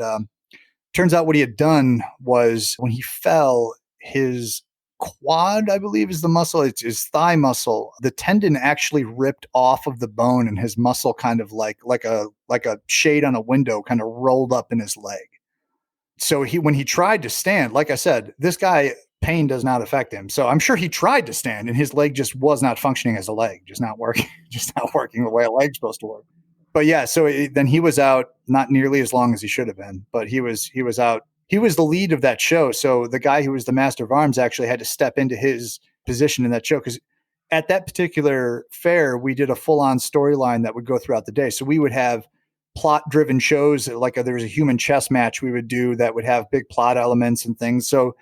turns out what he had done was when he fell, his quad, I believe is the muscle, it's his thigh muscle, the tendon actually ripped off of the bone, and his muscle kind of like a shade on a window kind of rolled up in his leg. So when he tried to stand, like I said, this guy, pain does not affect him. So I'm sure he tried to stand and his leg just was not functioning as a leg, just not working the way a leg's supposed to work. But yeah, so then he was out not nearly as long as he should have been, but he was out. He was the lead of that show. So the guy who was the master of arms actually had to step into his position in that show, because at that particular fair, we did a full-on storyline that would go throughout the day. So we would have plot-driven shows, like there was a human chess match we would do that would have big plot elements and things. So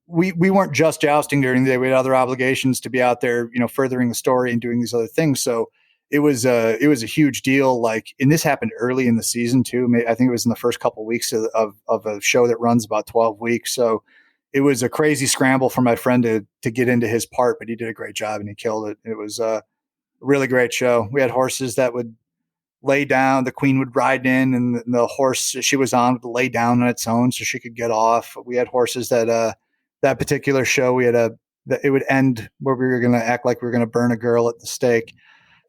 we weren't just jousting during the day. We had other obligations to be out there, furthering the story and doing these other things. So it was a huge deal. Like, and this happened early in the season too. I think it was in the first couple of weeks of a show that runs about 12 weeks. So it was a crazy scramble for my friend to get into his part, but he did a great job and he killed it. It was a really great show. We had horses that would lay down, the queen would ride in, and the horse she was on would lay down on its own so she could get off. We had horses that particular show, it would end where we were going to act like we were going to burn a girl at the stake.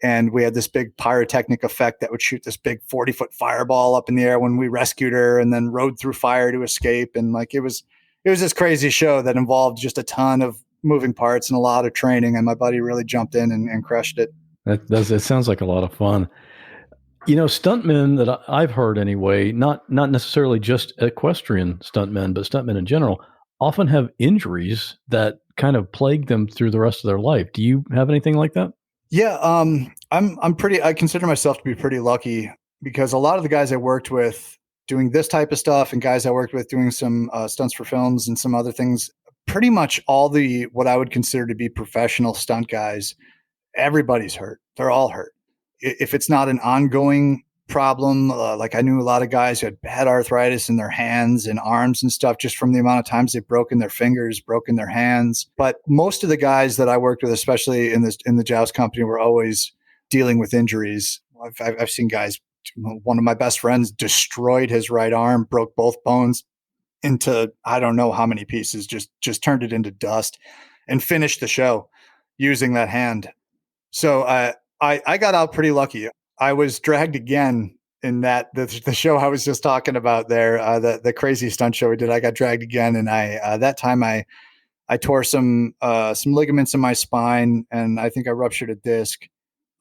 And we had this big pyrotechnic effect that would shoot this big 40-foot fireball up in the air when we rescued her, and then rode through fire to escape. And like, it was this crazy show that involved just a ton of moving parts and a lot of training. And my buddy really jumped in and crushed it. It sounds like a lot of fun. Stuntmen that I've heard anyway, not necessarily just equestrian stuntmen, but stuntmen in general, often have injuries that kind of plague them through the rest of their life. Do you have anything like that? Yeah, I consider myself to be pretty lucky, because a lot of the guys I worked with doing this type of stuff and guys I worked with doing some stunts for films and some other things, pretty much all what I would consider to be professional stunt guys, everybody's hurt. They're all hurt. If it's not an ongoing problem, like I knew a lot of guys who had bad arthritis in their hands and arms and stuff, just from the amount of times they've broken their fingers, broken their hands. But most of the guys that I worked with, especially in the joust company, were always dealing with injuries. I've seen guys, one of my best friends destroyed his right arm, broke both bones into, I don't know how many pieces, just turned it into dust and finished the show using that hand. So I got out pretty lucky. I was dragged again in the show I was just talking about there, the crazy stunt show we did. I got dragged again, and that time I tore some ligaments in my spine, and I think I ruptured a disc.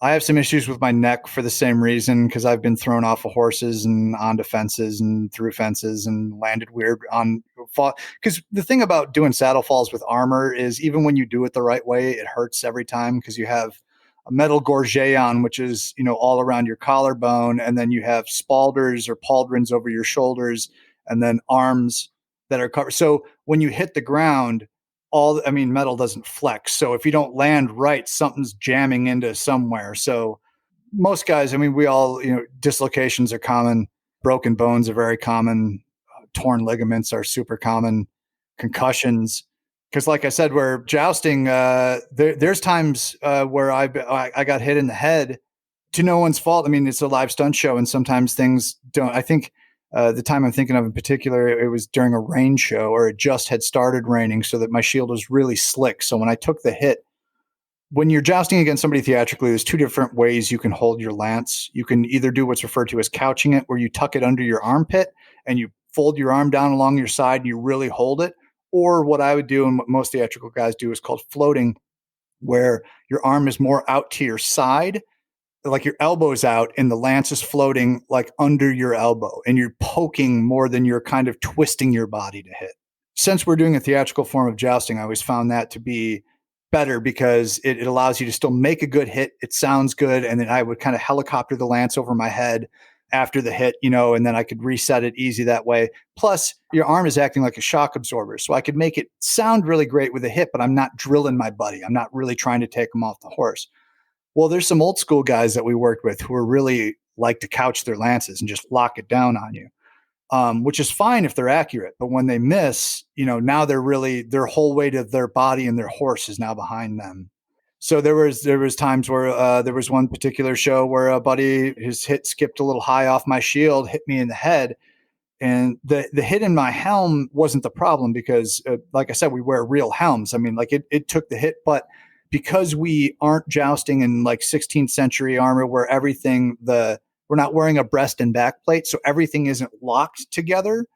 I have some issues with my neck for the same reason, because I've been thrown off of horses and onto fences and through fences and landed weird on fall. Because the thing about doing saddle falls with armor is, even when you do it the right way, it hurts every time, because you have a metal gorget on, which is, all around your collarbone. And then you have spalders or pauldrons over your shoulders, and then arms that are covered. So when you hit the ground, metal doesn't flex. So if you don't land right, something's jamming into somewhere. So most guys, we all, dislocations are common. Broken bones are very common. Torn ligaments are super common. Concussions. Because like I said, we're jousting. There's times where I got hit in the head to no one's fault. It's a live stunt show, and sometimes things don't. I think the time I'm thinking of in particular, it was during a rain show, or it just had started raining, so that my shield was really slick. So when I took the hit, when you're jousting against somebody theatrically, there's two different ways you can hold your lance. You can either do what's referred to as couching it, where you tuck it under your armpit and you fold your arm down along your side and you really hold it. Or what I would do, and what most theatrical guys do, is called floating, where your arm is more out to your side, like your elbow's out, and the lance is floating like under your elbow, and you're poking more than you're kind of twisting your body to hit. Since we're doing a theatrical form of jousting, I always found that to be better because it allows you to still make a good hit. It sounds good. And then I would kind of helicopter the lance over my head after the hit, and then I could reset it easy that way. Plus, your arm is acting like a shock absorber. So I could make it sound really great with a hit, but I'm not drilling my buddy. I'm not really trying to take him off the horse. Well, there's some old school guys that we worked with who are really like to couch their lances and just lock it down on you, which is fine if they're accurate. But when they miss, now they're really, their whole weight of their body and their horse is now behind them. So there was times where there was one particular show where a buddy, his hit skipped a little high off my shield, hit me in the head. And the hit in my helm wasn't the problem because, like I said, we wear real helms. I mean, like it took the hit, but because we aren't jousting in like 16th century armor where we're not wearing a breast and back plate, so everything isn't locked together.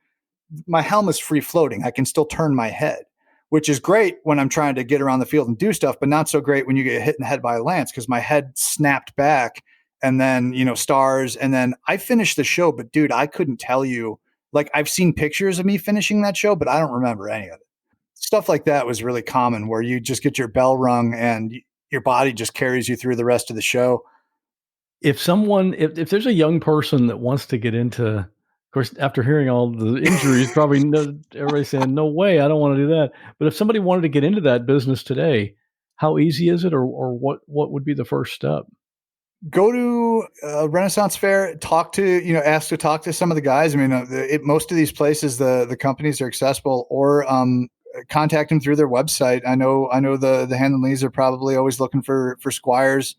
My helm is free floating. I can still turn my head, which is great when I'm trying to get around the field and do stuff, but not so great when you get hit in the head by a lance because my head snapped back and then, stars. And then I finished the show, but dude, I couldn't tell you, like I've seen pictures of me finishing that show, but I don't remember any of it. Stuff like that was really common where you just get your bell rung and your body just carries you through the rest of the show. If there's a young person that wants to get into, of course, after hearing all the injuries, probably everybody's saying, no way, I don't want to do that. But if somebody wanted to get into that business today, how easy is it or what would be the first step? Go to a Renaissance fair, ask to talk to some of the guys. I mean, most of these places, the companies are accessible, or contact them through their website. I know the Handleys are probably always looking for squires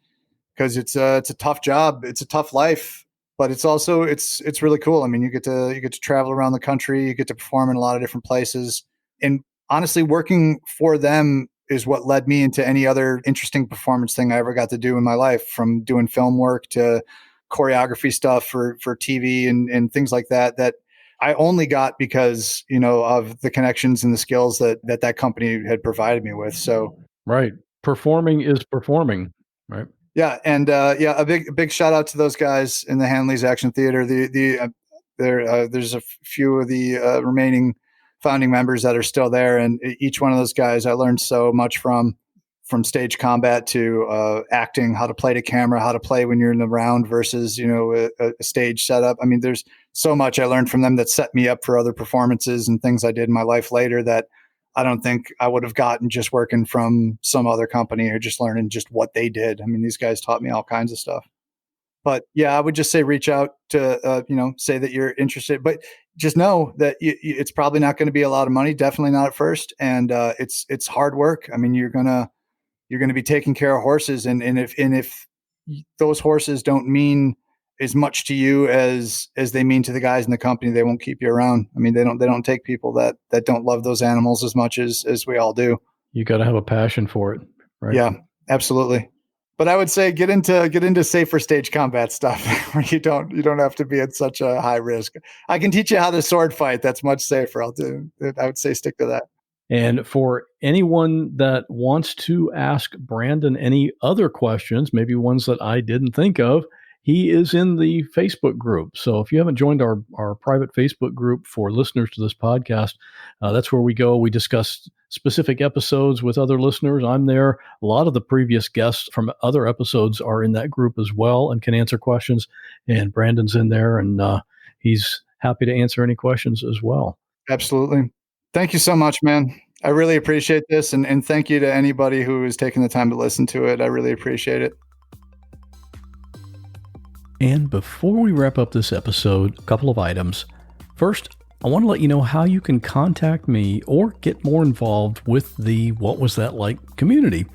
because it's a tough job. It's a tough life, but it's also, it's really cool. I mean, you get to travel around the country, you get to perform in a lot of different places. And honestly, working for them is what led me into any other interesting performance thing I ever got to do in my life, from doing film work to choreography stuff for TV and things like that I only got because, of the connections and the skills that company had provided me with. So, right. Performing is performing. Right. Yeah. And, a big shout out to those guys in the Hanley's Action Theater. There's a few of the remaining founding members that are still there. And each one of those guys, I learned so much from stage combat to acting, how to play to camera, how to play when you're in the round versus, a stage setup. I mean, there's so much I learned from them that set me up for other performances and things I did in my life later that I don't think I would have gotten just working from some other company or just learning just what they did. I mean, these guys taught me all kinds of stuff. But yeah, I would just say reach out to, say that you're interested, but just know that it's probably not going to be a lot of money. Definitely not at first. And it's hard work. I mean, you're going to be taking care of horses. And if those horses don't mean as much to you as they mean to the guys in the company, they won't keep you around. I mean, they don't take people that don't love those animals as much as we all do. You got to have a passion for it. Right. Yeah, absolutely. But I would say get into safer stage combat stuff where you don't have to be at such a high risk. I can teach you how to sword fight. That's much safer. I would say stick to that. And for anyone that wants to ask Brandon any other questions, maybe ones that I didn't think of, he is in the Facebook group. So if you haven't joined our private Facebook group for listeners to this podcast, that's where we go. We discuss specific episodes with other listeners. I'm there. A lot of the previous guests from other episodes are in that group as well and can answer questions. And Brandon's in there, and he's happy to answer any questions as well. Absolutely. Thank you so much, man. I really appreciate this. And thank you to anybody who is taking the time to listen to it. I really appreciate it. And before we wrap up this episode, a couple of items. First, I want to let you know how you can contact me or get more involved with the What Was That Like community.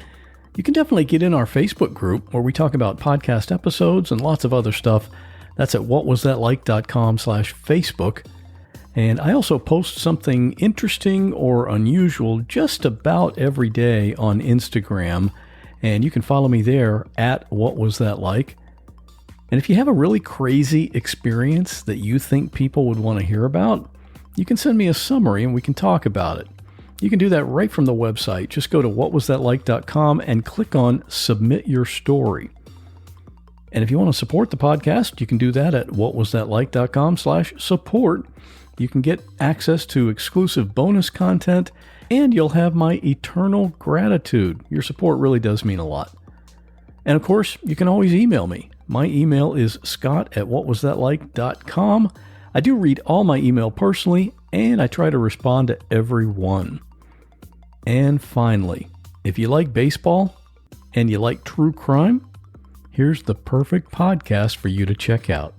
You can definitely get in our Facebook group where we talk about podcast episodes and lots of other stuff. That's at whatwasthatlike.com/Facebook. And I also post something interesting or unusual just about every day on Instagram. And you can follow me there at What Was That Like. And if you have a really crazy experience that you think people would want to hear about, you can send me a summary and we can talk about it. You can do that right from the website. Just go to whatwasthatlike.com and click on Submit Your Story. And if you want to support the podcast, you can do that at whatwasthatlike.com/support. You can get access to exclusive bonus content and you'll have my eternal gratitude. Your support really does mean a lot. And of course, you can always email me. My email is scott@whatwasthatlike.com. I do read all my email personally, and I try to respond to every one. And finally, if you like baseball and you like true crime, here's the perfect podcast for you to check out.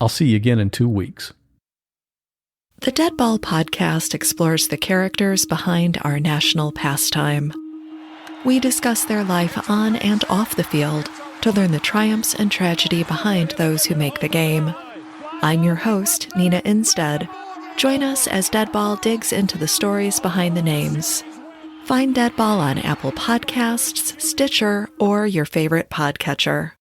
I'll see you again in 2 weeks. The Deadball podcast explores the characters behind our national pastime. We discuss their life on and off the field to learn the triumphs and tragedy behind those who make the game. I'm your host, Nina Instead. Join us as Deadball digs into the stories behind the names. Find Deadball on Apple Podcasts, Stitcher, or your favorite podcatcher.